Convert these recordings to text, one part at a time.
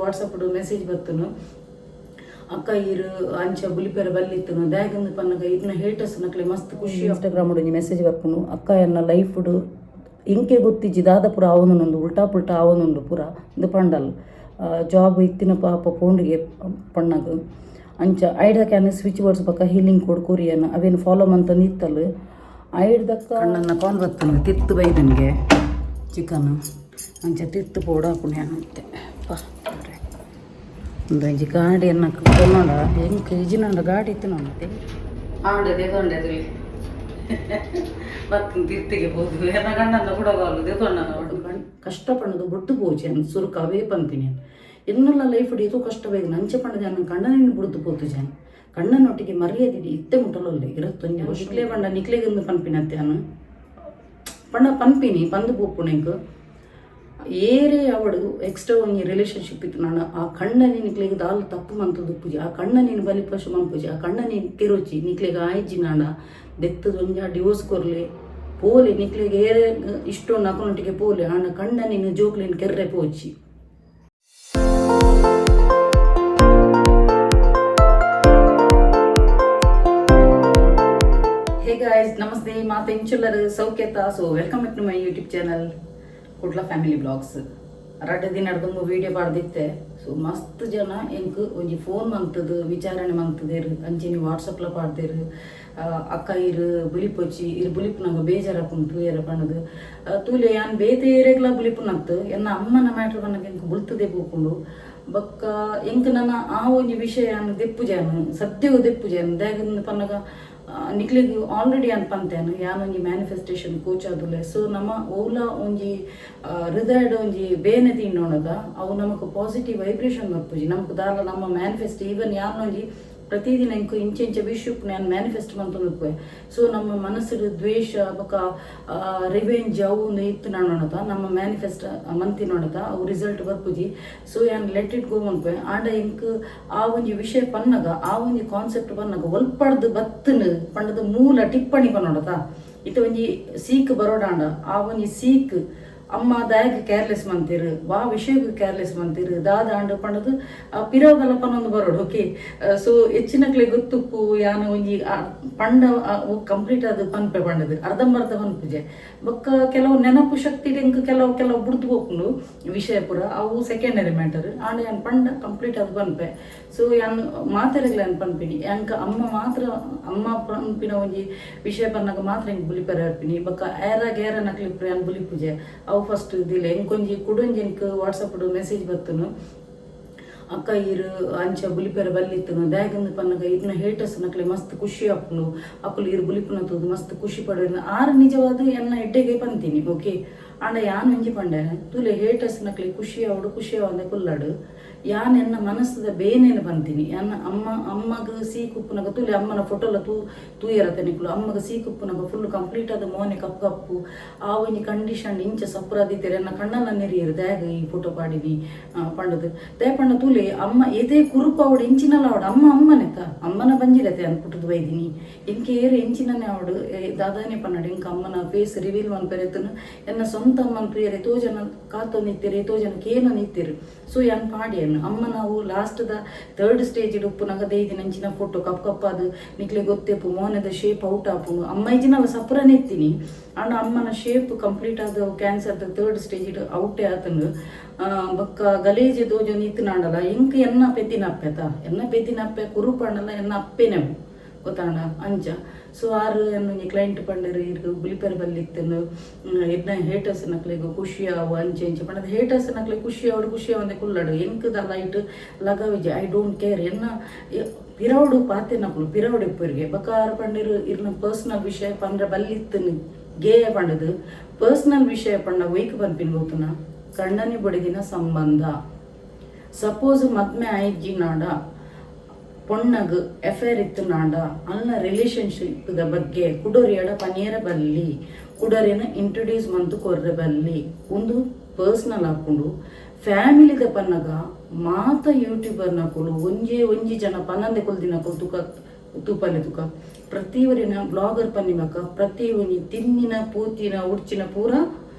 WhatsApp message ಬರ್ತನು ಅಕ್ಕ ಇರು ಅಂಚ ಬುಲಿಪೆರ ಬಲ್ಲಿತ್ತನು ದಾಗಂದು ಪನ್ನಗ ಇರ್ನ ಹೇಟರ್ಸ್ ನಕ್ಲೆ ಮಸ್ತ್ ಖುಷಿ ಇನ್ಸ್ಟಾಗ್ರಾಮ್ ಮೆಸೇಜ್ ಬರ್ಪುನು ಅಕ್ಕ ಎನ್ನ ಲೈಫ್ ಇಂಕೆ ಗೊತ್ತಿಜ್ಜಿ ದಾದ ಪುರ ಅವನೊಂದು ಉಲ್ಟಾ ಪುಲ್ಟಾ ಅವನುಂಡು ಪುರ ಇದು ಪಂಡಲ್ ಜಾಬ್ ಇತ್ತಿನ ಪಾಪ ಪೋಂಡಿಗೆ ಪಣ್ಣಗ ಅಂಚ ಐಡ್ದಕ್ಕೆ ಅನ್ನ ಸ್ವಿಚ್ ವರ್ಡ್ಸ್ ಪಕ್ಕ ಹೀಲಿಂಗ್ ಕೊಡು ಕೊರಿಯನ್ನ ಅವೇನು ಫಾಲೋ ಮಂತ ನಿತ್ತಲು ಐಡ್ದಕ್ಕ ಅಣ್ಣನ ಕಾಲ್ ಬರ್ತನು ತಿತ್ತು ಬೈದನಿಗೆ ಚಿಕನ್ ಅಂಚ ತಿತ್ತು ಪೋಡ ಪುಣ್ಯನಂತೆ ಒಂದು ಅಂಚಿ ಗಾಡಿ ಅನ್ನ ಕೊನ್ನೋಡ ಹೆಂಗೆ ಇಜಿನಂಡ ಗಾಡಿ ಇತ್ತು ನೋಡತ್ತೆ ಆಡದೆ ತೊಂಡೆದು ಬರ್ತನು ತಿರ್ತಿಗೆ ಹೋದು ಎನ್ನ ಗಂಡನ್ನ ಕೊಡೋಗಲ್ಲು ದೇಕೊಂಡ ಕಷ್ಟ ಪಣ್ಣದು ಬೊಟ್ಟು ಪೋಚೆ ಅನ್ ಸುರುಕ ಅವೇ ಪಂಪಿನಿ ಎನ್ನೆಲ್ಲ ಲೈಫ್ ಇದು ಕಷ್ಟಬೇಕು ನಂಚೆ ಪಣ್ಣದೆ ಅನ್ನ ಕಣ್ಣನಿನ ಬಿಡುದು ಪೋತು ಜಾನ್ ಕಣ್ಣನೊಟ್ಟಿಗೆ ಮರ್ಯಾದಿಡಿ ಇತ್ತೆ ಮುಟ್ಟಲೊಲ್ಲೆ ಇರತ್ತೊಂದು ನಿಕ್ಲೆ ಪಂಡ ನಿಕ್ಲೆಗೊಂದು ಪಂಪಿನತ್ತೆ ಅನ್ನು ಪಂಡ ಪಂಪಿನಿ ಪಂದು ಪೋಪುಣೆಂಕು ಏರೇ ಅವಡು ಎಕ್ಸ್ಟ್ರಾ ಒಂದು ರಿಲೇಷನ್ಶಿಪ್ ಇತ್ತು ನಾನು ಆ ಕಣ್ಣ ನಿಕ್ಲೆಗೆ ದಾಲ್ ತಪ್ಪು ಮಂತದ್ದು ಪೂಜೆ ಆ ಕಣ್ಣ ನೀನು ಬಲಿ ಪಶು ಮನ್ಪೂಜೆ ಆ ಕಣ್ಣ ನೀನು ತಿರುಚಿ ನಿಕ್ಲೆಗೆ ಆಯ್ಜಿ ನಾಡ ದೆತ್ತದ ಒಂಜ ಡಿವೋರ್ಸ್ ಕೊರ್ಲಿ ಪೋಲಿ ನಿಕ್ಲೆಗೆ ಏರೇ ಇಷ್ಟೊಂದು ಅಕೌಂಟಿಗೆ ಪೋಲಿ ಆಣ ಕಣ್ಣ ನೀನು ಜೋಕ್ಲಿನ ಕೆರ್ರೆ ಪೋಚಿ ಹೇ ಗಾಯ್ಸ್ ನಮಸ್ತೆ ಮಾತ ಇಂಚುಲ್ಲರ್ ಸೌಖ್ಯತ so welcome back to my YouTube channel Kudla family vlogs ರಡ್ಡ ದಿನ ನಡ್ದಂಗೆ ವೀಡಿಯೋ ಪಾಡ್ದಿತ್ತೆ ಸೊ ಮಸ್ತ್ ಜನ ಎಂಕ್ ಒಂಜಿ ಫೋನ್ ಮಂತದು ವಿಚಾರಣೆ ಮಂತದೇರು ಅಂಚಿನಿ ವಾಟ್ಸಪ್ಲ ಪಾಡ್ದೇರು ಅಕ್ಕ ಇರು ಬುಲಿಪೊಚ್ಚಿ ಇರು ಬುಲಿಪು ನಂಗೆ ಬೇಜಾರಪ್ಪುಂಟು ಏರ ಪಣ್ಣದು ತೂಲೆ ಯಾನ್ ಬೇತೇರೆಗ್ಲ ಬುಲಿಪು ನತ್ತು ಎನ್ನ ಅಮ್ಮನ ಮ್ಯಾಟ್ರ್ ಪನ್ನಗೆ ಎಂಕ್ ಬುಲ್ತದೆ ಪೋಪುಂಡು ಬೊಕ್ಕ ಎಂಕ್ ನನ್ನ ಆ ಒಂಜಿ ವಿಷಯ ದೆಪ್ಪು ಜಾನು ಸದ್ಯವು ದೆಪ್ಪು ಜಾನು ದಾಗಂದು ಪನ್ನಗ ನಿಕ್ಲಿಗೆ ಆಲ್ರೆಡಿ ಅನ್ಪಂತೇನು ಯಾನೊಂಜಿ ಮ್ಯಾನಿಫೆಸ್ಟೇಷನ್ ಕೋಚ್ ಆದುಲೆ ಸೊ ನಮ್ಮ ಓಲ ಒಂಜಿ ಹೃದಯದ ಒಂಜಿ ಬೇನೆ ತಿನ್ನೋಣದ ಅವು ನಮಕ್ ಪಾಸಿಟಿವ್ ವೈಬ್ರೇಷನ್ ಬರ್ಪುಜಿ ನಮಕ್ ದಾಲ ನಮ್ಮ ಮ್ಯಾನಿಫೆಸ್ಟ್ ಈವನ್ ಯಾನೊಂಜಿ ಪ್ರತಿದಿನ ಇಂಕು ಇಂಚೆ ವಿಶ್ವಕ್ ನಾನು ಮ್ಯಾನಿಫೆಸ್ಟ್ ಮಂತುವೆ ಸೊ ನಮ್ಮ ಮನಸ್ಸು ದ್ವೇಷ ಬೊಕ ರಿವೆಂಜ್ ಅವು ಇತ್ತು ನೋಡದ ನಮ್ಮ ಮ್ಯಾನಿಫೆಸ್ಟ್ ಮಂತಿ ನೋಡದ ಅವು ರಿಸಲ್ಟ್ ಬರ್ಪುಜಿ ಸೊ ಯಾನ್ ಲೆಟ್ ಇಟ್ ಗೋ ಅನ್ಪೆ ಆಂಡ ಇಂಕ್ ಆ ಒಂಜಿ ವಿಷಯ ಪನ್ನಗ ಆ ಒಂಜಿ ಕಾನ್ಸೆಪ್ಟ್ ಪನ್ನಗ ಒಲ್ಪಡ್ದು ಬತ್ತನು ಪಂಡದ ಮೂಲ ಟಿಪ್ಪಣಿ ಪನ್ನೋಡದ ಇತ್ತ ಒಂಜಿ ಸೀಕ್ ಬರೋಡಾಂಡ ಆ ಒಂಜಿ ಸೀಕ್ ಅಮ್ಮ ದಾಯಕ್ಕೆ ಕೇರ್ಲೆಸ್ ಮಂತಿರು ವಾ ವಿಷಯಕ್ಕೆ ಕೇರ್ಲೆಸ್ ಮಂತಿರು ದಾದ ಆಂಡು ಪಂಡದು ಪಿರೋಗಲ ಪನ್ನೊಂದು ಬರೋಡು ಓಕೆ ಸೊ ಹೆಚ್ಚಿನಕ್ಲೆ ಗೊತ್ತುಪ್ಪು ಯಾನು ಒಂಜಿ ಪಂಡ ಕಂಪ್ಲೀಟ್ ಅದು ಪನ್ಪೆ ಪಂಡದು ಅರ್ಧಂಬರ್ಧ ಪನ್ಪುಜೆ ಬೊಕ್ಕ ಕೆಲವು ನೆನಪು ಶಕ್ತಿ ಇಂಕ ಕೆಲವು ಬುಡ್ದು ಹೋಗ್ಕೊಂಡು ವಿಷಯ ಪುರ ಅವು ಸೆಕೆಂಡರಿ ಮ್ಯಾಟರ್ ಆಂಡ ಯಾನ್ ಪಂಡ ಕಂಪ್ಲೀಟ್ ಅದು ಪನ್ಪೆ ಸೊ ಯಾನ್ ಮಾತಾಡಗ್ಲ ಯಾನ್ ಪನ್ಪಿನಿ ಯಾಂಕ ಅಮ್ಮ ಮಾತ್ರ ಅಮ್ಮ ಪನ್ಪಿನ ಒಂಜಿ ವಿಷಯ ಪನ್ನಾಗ ಮಾತ್ರ ಹಿಂಗೆ ಬುಲಿಪೆರ ಇರ್ಪಿನಿ ಬೊಕ್ಕ ಏರ ನಕ್ಲಿಪ್ರ ಯಾನ್ ಬುಲಿ ಪೂಜೆ ಅವು ಫಸ್ಟ್ ಇದಿಲ್ಲ ಎಂಕೊಂಜಿ ಕುಡೊಂಜಿನ್ಕ್ ವಾಟ್ಸಪ್ ಮೆಸೇಜ್ ಬರ್ತನು ಅಕ್ಕ ಇರು ಅಂಚ ಬುಲಿಪೆರ ಬಲ್ಲಿತ್ತನು ದಾಗಂದು ಪನ್ನಗ ಇರ್ನ ಹೇಟರ್ಸ್ ನಕ್ಲೆ ಮಸ್ತ್ ಖುಷಿ ಆಪುಂಡು ಅಕ್ಕಲು ಇರು ಬುಲಿಪುನ ತೂದು ಮಸ್ತ್ ಖುಷಿ ಪಡೋದು ಆರು ನಿಜವಾದ ಎನ್ನ ಎಡ್ಡೆಗೆ ಪಂತೀನಿ ಓಕೆ ಆಂಡ ಯಾನ್ ಒಂಜಿ ಪಂಡೆ ತುಲೆ ಹೇಟರ್ಸ್ ನಕ್ಲೆ ಖುಷಿ ಅವಡು ಖುಷಿ ಅವಂದೆ ಕುಲ್ಲಾಡು ಯಾನ್ ಎನ್ನ ಮನಸ್ಸದ ಬೇನೇನು ಬಂತೀನಿ ಎನ್ನ ಅಮ್ಮಗ ಸೀಕುಪ್ಪುನಗ ತುಲೆ ಅಮ್ಮನ ಫೋಟೋಲ ತೂಯರತ್ತೆ ನಿಕ್ಲು ಅಮ್ಮಗ ಸೀಕುಪ್ಪುನಗ ಫುಲ್ ಕಂಪ್ಲೀಟ್ ಆದ ಮೋನೆ ಕಪ್ಪು ಆ ಒಂಜಿ ಕಂಡೀಷನ್ ಇಂಚ ಸಪ್ರಾದಿತ್ತೇರೆ ಎನ್ನ ಕಣ್ಣನ ನೆರಿಯರು ದ್ಯಾಗ ಈ ಫೋಟೋ ಪಾಡಿನಿ ಪಂಡದು ದೇ ಪಂಡ ತುಲೆ ಅಮ್ಮ ಎದೇ ಕುರುಪ ಅವಡು ಇಂಚಿನಲ್ಲ ಅವಡು ಅಮ್ಮನೆತ್ತ ಅಮ್ಮನ ಬಂಜಿರತೆ ಅನ್ಪುಟ್ಟದು ಬೈದಿನಿ ಎಂಕೆ ಏರು ಎಂಚಿನನೆ ಅವಡು ದಾದಾನೆ ಪನ್ನಡು ಎಂಕ ಅಮ್ಮನ ಫೇಸ್ ರಿವೀಲ್ ಮನ್ಪೆರೆತನು ಎನ್ನ ಸ್ವಂತ ಅಮ್ಮನ ಪ್ರಿಯರೆ ಎತೋ ಜನ ಕಾತೋ ನಿತ್ತೀರಿ ಎತೋ ಜನಕ್ಕೆ ಏನು ನಿತ್ತೀರು ಸೊ ಯಾನ್ ಪಾಡಿಯನ್ನು ಅಮ್ಮ ನಾವು ಲಾಸ್ಟ್ದ ಥರ್ಡ್ ಸ್ಟೇಜ್ ಉಪ್ಪು ನಗ ದೈದಿ ನಂಚಿನ ಫೋಟೋ ಕಪ್ಪದು ನಿಕ್ಲೆ ಗೊತ್ತೇಪು ಮೋನದ ಶೇಪ್ ಔಟ್ ಆಪು ಅಮ್ಮ ಇಜಿನಲ್ಲ ಸಪುರನೇ ಎತ್ತೀನಿ ಆಂಡ ಅಮ್ಮನ ಶೇಪ್ ಕಂಪ್ಲೀಟ್ ಆದ ಕ್ಯಾನ್ಸರ್ದ ಥರ್ಡ್ ಸ್ಟೇಜ್ ಔಟೇ ಆತನು ಬೊಕ್ಕ ಗಲೇಜ್ ದೋಜು ನಿತ್ತು ನಾಡಲ್ಲ ಎಂಕ್ ಎನ್ನ ಪೆತ್ತಿನಪ್ಪೆ ಕುರುಪಂಡಲ್ಲ ಎನ್ನ ಅಪ್ಪೆನೆ ಗೊತ್ತಾಂಡ ಅಂಚ ಸೊ ಆರು ಎನ್ನು ಕ್ಲೈಂಟ್ ಪಂಡರು ಇರು ಬುಲಿಪೆರ ಬಲ್ಲಿತ್ತನು ಎನ್ನ ಹೇಟರ್ಸ್ ನಕ್ಲೆಗು ಖುಷಿ ಅವು ಅಂಚೆ ಇಂಚೆ ಪಂಡದ ಹೇಟರ್ಸ್ ನಕ್ಲೆ ಖುಷಿ ಅವಡು ಖುಷಿ ಅವಂದೆ ಕುಲ್ಲಡು ಎಂಕದ ಲೈಟ್ ಲಗವಿಜೆ ಐ ಡೋಂಟ್ ಕೇರ್ ಎನ್ನ ಪಿರವಡು ಪಾತೆ ನಕ್ಲು ಪಿರವಡು ಇಪ್ಪರಿಗೆ ಬಕಾರ ಪಂಡಿರು ಇರ್ನ ಪರ್ಸನಲ್ ವಿಷಯ ಪಂಡ್ರೆ ಬಲ್ಲಿತ್ತನು ಗೇಯ ಪಂಡದು ಪರ್ಸನಲ್ ವಿಷಯ ಪಂಡ ವೈಕ್ ಪನ್ಪಿನ್ ಹೋತನ ಕಂಡನಿ ಬಡಿದಿನ ಸಂಬಂಧ ಸಪೋಸ್ ಮದ್ಮೆ ಆಯ್ಜಿ ನಾಡ ಪೊಣ್ಣಗ್ ಎಫೇರ್ ಇತ್ತು ನಾಡ ಅಲ್ಲ ರಿಲೇಷನ್ಶಿಪ್ ದ ಬಗ್ಗೆ ಕುಡೋರಿಯಡ ಪನಿಯರ ಬಲ್ಲಿ ಕುಡೋರಿನ ಇಂಟ್ರೊಡ್ಯೂಸ್ ಮಂತು ಕೊರ್ರೆ ಬಲ್ಲಿ ಒಂದು ಪರ್ಸನಲ್ ಹಾಕೊಂಡು ಫ್ಯಾಮಿಲಿದ ಪನ್ನಗ ಮಾತ ಯೂಟ್ಯೂಬರ್ ನಕುಲು ಒಂಜಿ ಜನ ಪನ್ನಂದೆ ಕೊಲ್ದಿನಕುಲು ತೂಪಲೆ ತುಕ ಪ್ರತಿ ಊರಿನ ಬ್ಲಾಗರ್ ಪನ್ನಿಮಕ ಪ್ರತಿ ಒಂಜಿ ತಿನ್ನಿನ ಪೂತಿನ ಉಡ್ಚಿನ ಪೂರ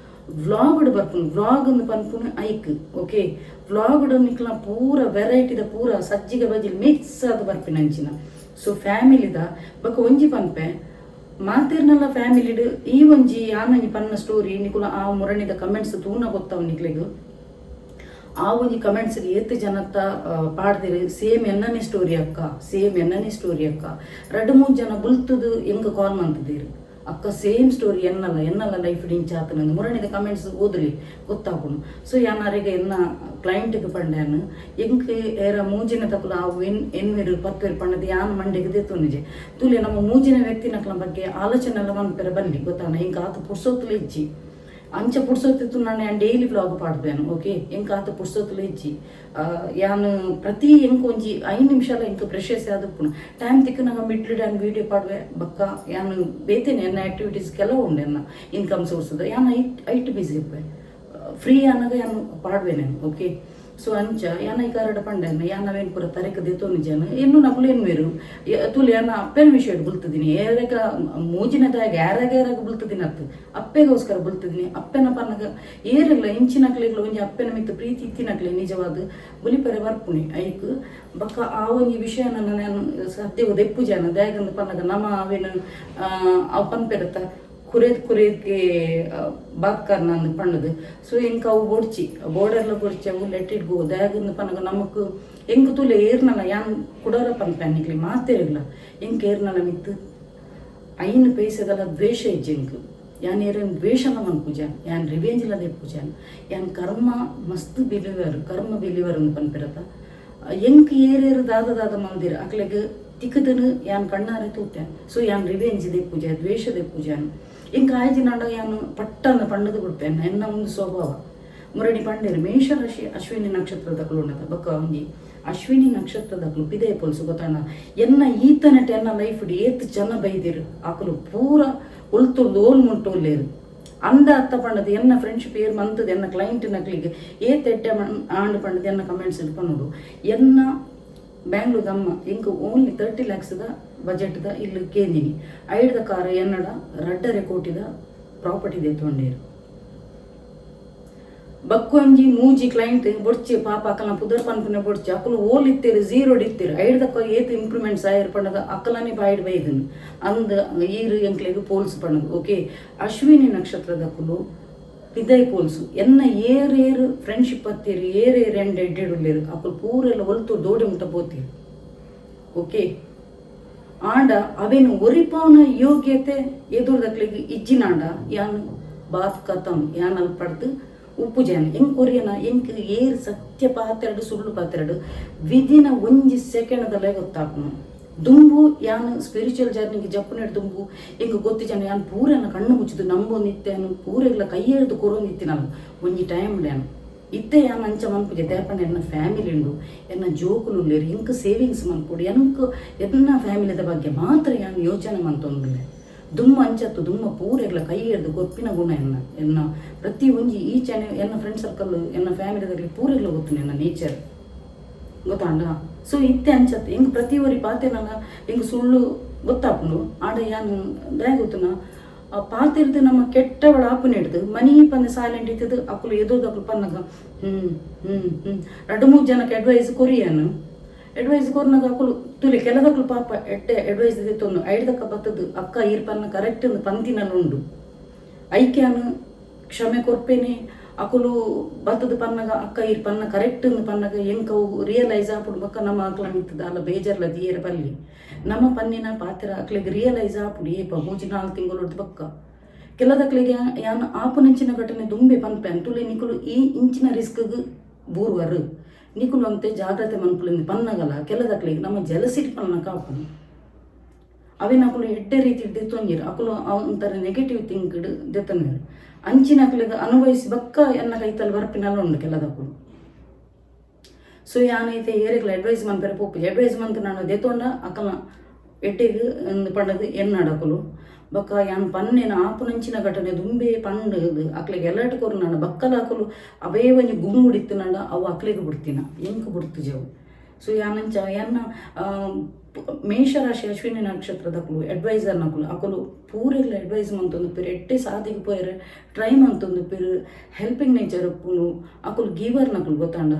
ವ್ಲಾಗ್ಡ್ ಬರ್ಪುನು ವ್ಲಾಗ್ ಒಂದು ಪನ್ಪುನು ಐಕ್ ಓಕೆ ವ್ಲಾಗ್ಡ್ ನಿಕ್ಲ ಪೂರ ವೆರೈಟಿದ ಪೂರ ಸಜ್ಜಿಗೆ ಬಜ್ಜಿಲ್ ಮಿಕ್ಸ್ ಆದ ಬರ್ಪಿನ ಅಂಚಿನ ಸೊ ಫ್ಯಾಮಿಲಿದ ಬೊಕ ಒಂಜಿ ಪನ್ಪೆ ಮಾತೇರ್ನಲ್ಲ ಫ್ಯಾಮಿಲಿಡ್ ಈ ಒಂಜಿ ಆನಂಜಿ ಪನ್ನ ಸ್ಟೋರಿ ನಿಕುಲ ಆ ಮುರಣಿದ ಕಮೆಂಟ್ಸ್ ತೂನ ಗೊತ್ತಾವ ನಿಕ್ಲೆಗು ಆ ಒಂಜಿ ಕಮೆಂಟ್ಸ್ಗೆ ಏತ್ ಜನತ್ತ ಪಾಡ್ದಿರು ಸೇಮ್ ಎನ್ನನೇ ಸ್ಟೋರಿ ಅಕ್ಕ 2-3 ಜನ ಬುಲ್ತುದು ಎಂಗ ಕಾಲ್ ಮಂತದಿರು ಅಕ್ಕ ಸೇಮ್ ಸ್ಟೋರಿ ಎನ್ನಲ್ಲ ಲೈಫ್ ಡಿಂಚ್ ಆತನಂದು ಮುರಣಿದ ಕಮೆಂಟ್ಸ್ ಓದಲಿ ಗೊತ್ತಾಗುನು ಸೊ ಯಾನಾರಿಗೆ ಎನ್ನ ಕ್ಲೈಂಟ್ಗೆ ಪಂಡ್ಯಾನು ಎಂಕ್ ಏರ ಮೂಜಿನ ತಕುಲ ಅವು ಎನ್ವೇರು ಪತ್ವೇರು ಪಂಡದು ಯಾನ ಮಂಡೆಗೆ ದೇತುನಿಜೆ ತುಲೆ ನಮ್ಮ ಮೂಜಿನ ವ್ಯಕ್ತಿನಕ್ಲ ಬಗ್ಗೆ ಆಲೋಚನೆ ಎಲ್ಲ ಮನ್ಪೆರ ಬಲ್ಲಿ ಗೊತ್ತಾನ ಎಂಕ ಆತ ಪುರ್ಸೋತ್ಲೆ ಇಜ್ಜಿ ಅಂಚ ಪುಡ್ಸೋತಿತ್ತು ನಾನು ಡೈಲಿ ವ್ಲಾಗ್ ಪಾಡ್ದೇನು ಓಕೆ ಎಂಕ ಆತ ಪುಡ್ಸೋತಲು ಇಜ್ಜಿ ಯಾನು ಪ್ರತಿ ಎಂಕ ಒಂಜಿ 5 ನಿಮಿಷ ಎಂಕ ಪ್ರೆಷಸ್ ಆದಪ್ಪುನು ಟೈಮ್ ತಿಕ್ಕ ನಂಗೆ ಮಿಡ್ಲ್ ನಾನು ವೀಡಿಯೋ ಪಾಡ್ವೆ ಬಕ್ಕ ಯಾನು ಬೇತೇನೆ ಎನ್ನ ಆ್ಯಕ್ಟಿವಿಟೀಸ್ ಕೆಲವು ಉಂಡು ಎನ್ನ ಇನ್ಕಮ್ ಸೋರ್ಸದ ಯಾನು ಐಟ್ ಬಿಸಿ ಇಪ್ಪೆ ಫ್ರೀ ಅನ್ನಗ ಯಾನು ಪಾಡ್ವೆ ನಾನು ಓಕೆ ಸೊ ಅಂಚ ಯಾನ ಈ ಕಾರಡ ಪಂಡನ ಯಾನವೇನು ಪೂರ ತರೆಕ ದೇತೋನು ಜನ ಇನ್ನು ನಕಲು ಏನು ಬೇರು ತುಲಿ ಯಾನ ಅಪ್ಪನ ವಿಷಯ ಬುಲ್ತಿದ್ದೀನಿ ಏರಾಗ ಮೂಜಿನದಾಗ ಯಾರಾಗ ಬುಲ್ತಿದ್ದೀನಿ ಅತ್ತು ಅಪ್ಪೆಗೋಸ್ಕರ ಬುಲ್ತಿದ್ದೀನಿ ಅಪ್ಪನ ಪನ್ನಗ ಏರಿಲ್ಲ ಇಂಚಿನಕ್ಲಿಗ್ಲ ಒಂಜಿ ಅಪ್ಪನ ಮಿತ್ತು ಪ್ರೀತಿ ಇತ್ತಿನಕ್ಲೆ ನಿಜವಾದ ಬುಲಿಪರೆ ಬರ್ಪುಣಿ ಐಕ್ ಬಕ್ಕ ಆ ಒಂಜಿ ವಿಷಯ ನಾನು ಸದ್ಯ ದೆಪ್ಪು ಜನ ದ್ಯಾಗಂದು ಪನ್ನಗ ನಮ್ಮ ಅವೇನು ಅವು ಪನ್ಪೆರತ್ತ ಕುರೇದ್ಕೆ ಬಾತ್ ಕಾರ್ನ ಅಂದು ಪಣ್ಣದು ಸೊ ಎಂಕ ಅವು ಬೊಡ್ಚಿ ಬೋರ್ಡೆರ್ಲ ಬೊಡ್ಚಿ ಅವು ಲೆಟ್ ಇಟ್ ಗೋ ದ್ಯಾಗಂದು ಪನ್ನಗ ನಮಕ್ ಎಂಕ ತುಲೆ ಏರ್ನಲ್ಲ ಯಾನ್ ಕುಡರ ಪನ್ಪ್ಯಾನಿಕ್ಲಿ ಮಾತೇರಿಲ್ಲ ಎಂಕ ಏರ್ನಲ್ಲ ಮಿತ್ತು 5 ಪೈಸೆಗಳ ದ್ವೇಷ ಇಜ್ಜಿ ಎಂಕ್ ಯಾನ್ ಏರೇನು ದ್ವೇಷನ ಮನ್ಪುಜ ಯಾನ್ ರಿವೆಂಜ್ಲ ದೆಪ್ಪುಜಾನ್ ಯಾನ್ ಕರ್ಮ ಮಸ್ತ್ ಬಿಲಿವರ್ ಅಂದು ಪನ್ಪಿರತ್ತ ಎಂಕ್ ಏರೇರು ದಾದ ಮಂದಿರ ಅಕ್ಲೆಗ್ ತಿಕ್ಕದನು ಯಾನ್ ಕಣ್ಣಾರೆ ತೂತೆ ಸೊ ಯಾನ್ ರಿವೆಂಜ್ ದೆಪ್ಪುಜ ದ್ವೇಷ ದೆಪ್ಪುಜಾನ್ ಎಂಕ ಆಯ್ಜಿನಾಡ ಯಾನು ಪಟ್ಟನ ಪಣ್ಣದು ಬಿಡ್ಪೇನೆ ಎನ್ನ ಒಂದು ಸ್ವಭಾವ ಮುರಡಿ ಪಂಡೇರು ಮೇಷ ರಾಶಿ ಅಶ್ವಿನಿ ನಕ್ಷತ್ರದಕ್ಕಳು ಉಂಡದ ಬಕ್ಕ ಒಂಜಿ ಅಶ್ವಿನಿ ನಕ್ಷತ್ರದಕ್ಕಳು ಪಿದೇ ಪೊಲ್ಸು ಗೊತ್ತಾಣ ಎನ್ನ ಈತನಟ ಎನ್ನ ಲೈಫ್ ಏತ್ ಜನ ಬೈದಿರು ಆಕಲು ಪೂರ ಉಳ್ತುಳ್ದು ಓಲ್ ಮುಟ್ಟೋಲ್ಲೇರು ಅಂದ ಅತ್ತ ಪಂಡದು ಎನ್ನ ಫ್ರೆಂಡ್ಶಿಪ್ ಏರ್ ಮಂತದ್ದು ಎನ್ನ ಕ್ಲೈಂಟ್ ನಕ್ಲಿಗೆ ಏತ್ ಎಡ್ಡೆ ಆಂಡ್ ಪಂಡದು ಎನ್ನ ಕಮೆಂಟ್ಸ್ ಇಟ್ಕೊಂಡು ಎನ್ನ ಬ್ಯಾಂಗ್ಳೂರ್ ಅಮ್ಮ ಎಂಕ ಓನ್ಲಿ 30 lakhsದ ಬಜೆಟ್ದ ಇಲ್ಲಿ ಕೇಂದಿನಿ ಐಡ್ದ ಕಾರ್ ಎನ್ನಡ 2.5 ಕೋಟಿದ ಪ್ರಾಪರ್ಟಿ ದೇತೊಂಡೇರು ಬಕ್ಕೊಂಜಿ ಮೂಜಿ ಕ್ಲೈಂಟ್ ಬೊಡ್ಚಿ ಪಾಪ ಅಕ್ಕಲ ಪುದರ್ ಪನ್ಪುನ ಬೊಡ್ಚಿ ಅಕ್ಕಲು ಓಲ್ ಇತ್ತೇರು 0 ಇತ್ತೇರು ಐಡ್ದಕ್ಕ ಏತ್ ಇಂಪ್ರೂವ್ಮೆಂಟ್ಸ್ ಆಯರ್ ಪಂಡದ ಅಕ್ಕಲನೇ ಬಾಯ್ಡ್ ಬೈದನು ಅಂದ ಈರು ಎಂಕ್ಲೆಗ್ ಪೋಲ್ಸ್ ಪಣ್ಣದು ಓಕೆ ಅಶ್ವಿನಿ ನಕ್ಷತ್ರದಕ್ಕಲು ಪಿದೈ ಪೋಲ್ಸು ಎನ್ನ ಏರೇರು ಫ್ರೆಂಡ್ಶಿಪ್ ಹತ್ತೀರು ಏರೇರು ಎಂಡ್ ಎಡ್ಡೆಡುಲ್ಲೇರು ಅಕ್ಕಲು ಪೂರೆಲ್ಲ ಒಲ್ತು ದೋಡೆ ಮುಟ್ಟ ಪೋತೀರು ಓಕೆ ಆಂಡ ಅವೇನು ಒರಿಪಾವನ ಯೋಗ್ಯತೆ ಎದುರ್ದಕ್ಲಿಗೆ ಇಜ್ಜಿನಾಂಡ ಯಾನ್ ಬಾತ್ ಕಥಂ ಯಾನ್ ಅಲ್ಲಿ ಪಡ್ದು ಉಪ್ಪು ಜನ ಹೆಂಗೆ ಕೊರಿಯನ ಹೆಂಗೆ ಏರು ಸತ್ಯ ಪಾತ್ರೆಡು ಸುಳ್ಳು ಪಾತ್ರೆಡು ವಿದಿನ 1 ಸೆಕೆಂಡ್ದಲ್ಲೇ ಗೊತ್ತಾಗ್ನು ದುಂಬು ಯಾನು ಸ್ಪಿರಿಚುವಲ್ ಜರ್ನಿಗೆ ಜಪ್ಪುನೆಡು ದುಂಬು ಹೆಂಗೆ ಗೊತ್ತು ಜನ ಯಾನು ಪೂರನ ಕಣ್ಣು ಮುಚ್ಚಿದು ನಂಬೋ ನಿತ್ಯನು ಪೂರೆಲ್ಲ ಕೈ ಹಿಡಿದು ಕೊರೋ ನಿತ್ತಿನಲ್ಲ ಒಂಜಿ ಟೈಮ್ ಡ್ಯಾನು ಇತ್ತೆ ಯಾನು ಅಂಚ ಮನ್ಪುಜೆ ದೇಪನ ಎನ್ನ ಫ್ಯಾಮಿಲಿ ಉಂಡು ಎನ್ನ ಜೋಕುಲು ಉಳ್ಳೇರು ಎಂಕ ಸೇವಿಂಗ್ಸ್ ಮನ್ಪುಡು ಎನ್ನ ಫ್ಯಾಮಿಲಿದ ಬಗ್ಗೆ ಮಾತ್ರ ಯಾನು ಯೋಚನೆ ಮಂತೊಂದುಲ್ಲೆ ದುಮ್ಮ ಅಂಚತ್ತು ದುಮ್ಮ ಪೂರೆಲ್ಲ ಕೈ ಹಿಡಿದು ಗೊತ್ತಿನ ಗುಣ ಎನ್ನ ಪ್ರತಿ ಒಂಜಿ ಈಚೆ ಎನ್ನ ಫ್ರೆಂಡ್ ಸರ್ಕಲ್ ಎನ್ನ ಫ್ಯಾಮಿಲಿದಲ್ಲಿ ಪೂರೆಲ್ಲ ಗೊತ್ತು ಎನ್ನ ನೇಚರ್ ಗೊತ್ತಾಂಡ ಸೊ ಇತ್ತೆ ಅಂಚತ್ತು ಹೆಂಗೆ ಪ್ರತಿ ಒರಿ ಪಾತೆನಲ್ಲ ಹೆಂಗೆ ಸುಳ್ಳು ಗೊತ್ತಾಪುಂಡು ಆಡ ಯಾನು ದಯ ಗೊತ್ತುನ ಪಾತಿರ್ದು ನಮ್ಮ ಕೆಟ್ಟವಳ ಆಪುನ ಹಿಡ್ದು ಮನಿ ಪಂದೆ ಸೈಲೆಂಟ್ ಇತ್ತದು ಅಕ್ಕಲು ಎದುರ್ದಕ್ಕಲು ಪನ್ನಗ 2-3 ಜನಕ್ಕೆ ಅಡ್ವೈಸ್ ಕೊರಿಯನು ಅಡ್ವೈಸ್ ಕೊರ್ನಾಗ ಅಕ್ಕಲು ತುಲಿ ಕೆಲದಕ್ಕಲು ಪಾಪ ಎಡ್ಡೆ ಅಡ್ವೈಸ್ ಇತ್ತೊಂದು ಐಡ್ದಕ್ಕ ಬತ್ತದು ಅಕ್ಕ ಈರ್ ಪನ್ನ ಕರೆಕ್ಟ್ ಒಂದು ಪಂತಿನಲ್ಲಿ ಉಂಡು ಐಕ್ಯಾನು ಕ್ಷಮೆ ಕೊರ್ಪೇನೆ ಅಕುಲು ಬತ್ತದ ಪನ್ನಗ ಅಕ್ಕ ಈರ್ ಪನ್ನ ಕರೆಕ್ಟ್ ಪನ್ನಗ ಎಂಕವು ರಿಯಲೈಸ್ ಆಪುಡು ಬಕ್ಕ ನಮ್ಮ ಅಕ್ಲ ಮಿತ್ತದ ಅಲ್ಲ ಬೇಜಾರ್ಲ ದಿಯರ ಬಲ್ಲಿ ನಮ್ಮ ಪನ್ನಿನ ಪಾತ್ರ ಅಕ್ಲಿಗೆ ರಿಯಲೈಸ್ ಆಪುಡು ಏಪ 3-4 ತಿಂಗಳು ಹೊಡ್ದು ಬಕ್ಕ ಕೆಲದಕ್ಲಿಗೆ ಯಾನು ಆಪುನಂಚಿನ ಘಟನೆ ದುಂಬೆ ಪನ್ಪೆ ಅಂತುಲಿ ನಿಕುಲು ಈ ಇಂಚಿನ ರಿಸ್ಕ್ಗೆ ಬೂರ್ವರು ನಿಕುಲು ಅಂತೆ ಜಾಗ್ರತೆ ಮನ್ಪುಲಿಂದ ಪನ್ನಗಲ್ಲ ಕೆಲದಕ್ಲಿಗೆ ನಮ್ಮ ಜಲಸಿಟ್ ಪನ್ನ ಕಾಪು ಅವಿನ ಅಕುಲು ಎಡ್ಡೆ ರೀತಿ ದೆತ್ತೊಂಜಿರು ಅಕುಲು ಒಂಥರ ನೆಗೆಟಿವ್ ಥಿಂಕ್ ದೆತ್ತನೇರು ಅಂಚಿನ ಅಕ್ಲಿಗೆ ಅನುಭವಿಸಿ ಬಕ್ಕ ಎನ್ನ ಕೈತಲ್ಲಿ ಬರ್ಪಿನಲ್ಲ ಉಂಡು ಕೆಲದಕ್ಕೂ ಸೊ ಯಾನೈತೆ ಏರಿಗ್ಲ ಅಡ್ವೈಸ್ ಮನ್ಪೆರೆ ಪೋಪು ಅಡ್ವೈಸ್ ಮಂತ್ ನಾನು ದೆತ್ತೊಂಡ ಅಕ್ಕಲ ಎಟ್ಟೆಗೆ ಪಂಡದು ಎನ್ನಡಕಲು ಬಕ್ಕ ಯಾನ್ ಪನ್ನೆನ ಆಪುನಂಚಿನ ಘಟನೆ ದುಂಬೆ ಪಂಡು ಅಕ್ಲಿಗೆ ಎಲ್ಲಟ ಕೊರು ನಾನು ಬಕ್ಕಲ ಅಕಲು ಅವೇ ಒಂಜಿ ಗುಂಗುಡಿತ್ತು ನಂಡ ಅವು ಅಕ್ಲಿಗೆ ಬಿಡ್ತೀನ ಎಂಕ್ ಬಿಡ್ತು ಜವು ಸೊ ಯಾನಂಚ ಎನ್ನ ಮೇಷರಾಶಿ ಅಶ್ವಿನಿ ನಕ್ಷತ್ರದಕ್ಕಲು ಅಡ್ವೈಸರ್ ನಕಲು ಅಕಲು ಪೂರೆಲ್ಲ ಅಡ್ವೈಸ್ ಮಂತೊಂದು ಪೇರು ಎಟ್ಟೆ ಸಾಧಿಗೆ ಪೋಯರೆ ಟ್ರೈ ಮಂತೊಂದು ಪೇರು ಹೆಲ್ಪಿಂಗ್ ನೇಚರ್ ಉಪ್ಪುನು ಅಕಲು ಗೀವರ್ ನಕಲು ಗೊತ್ತಾಂಡ